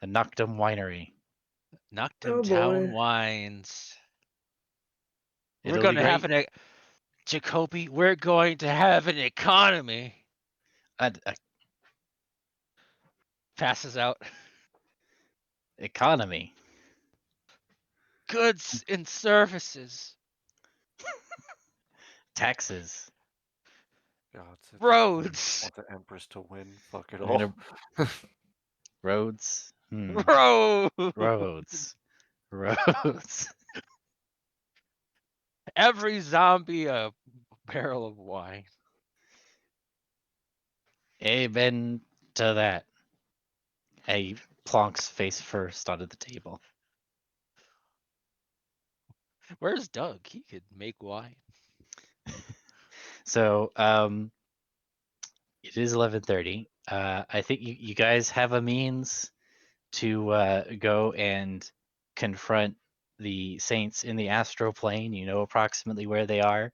the Noctum Winery. Noctum Oh Town boy. wines. We're It'll be going to have great. Jacoby, we're going to have an economy. Passes out. Economy. Goods and services. Taxes. God, Roads. want the Empress to win. Fuck it I'm all. gonna roads. Roads. Roads. Roads. Every zombie a barrel of wine. Amen to that. He plonks face first onto the table. Where's Doug? He could make wine. So, it is 11:30. I think you guys have a means to go and confront the saints in the astral plane. You know approximately where they are,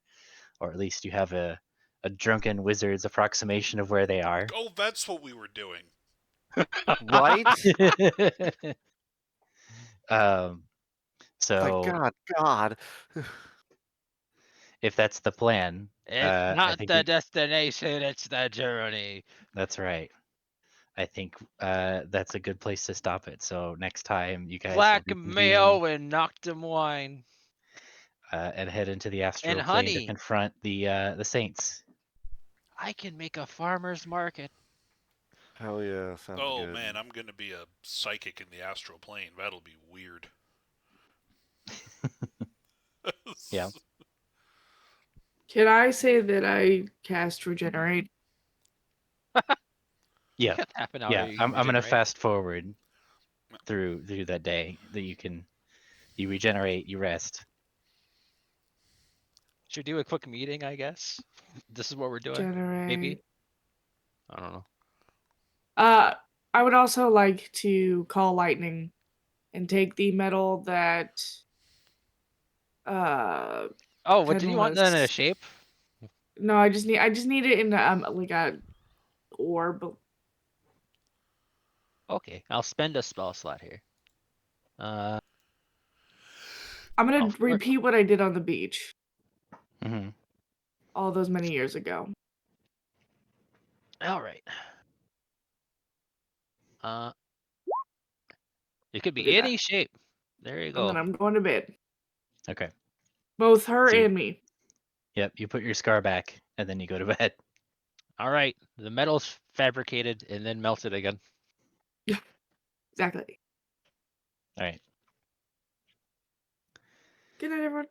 or at least you have a a drunken wizard's approximation of where they are. Oh, that's what we were doing. Right? um, My so God. if that's the plan, It's I not think the destination, it's the journey. that's right. I think that's a good place to stop it. So next time you guys will reconvene Blackmail and knocked him wine. and head into the astral And plane to honey. confront the saints. I can make a farmer's market. Hell yeah, sounds Oh good. man, I'm gonna be a psychic in the astral plane. That'll be weird. Yeah. Can I say that I cast regenerate? Yeah. Half an hour Yeah. you I'm gonna regenerate. fast forward through that day that you regenerate, you rest. Should do a quick meeting, I guess. This is what we're doing. Generate. Maybe. I don't know. I would also like to call lightning and take the metal that Oh, what did you want then in a Penless- shape? No, I just need it in like a orb. Okay, I'll spend a spell slot here. I'm gonna Oh, repeat what I did on the beach Mm-hmm. all those many years ago. all right. It could Look be at any that. shape. There you And then go. I'm going to bed. Okay. Both her So and me. Yep. You put your scar back and then you go to bed. All right, the metal's fabricated and then melted again. Exactly. All right. Good night, everyone.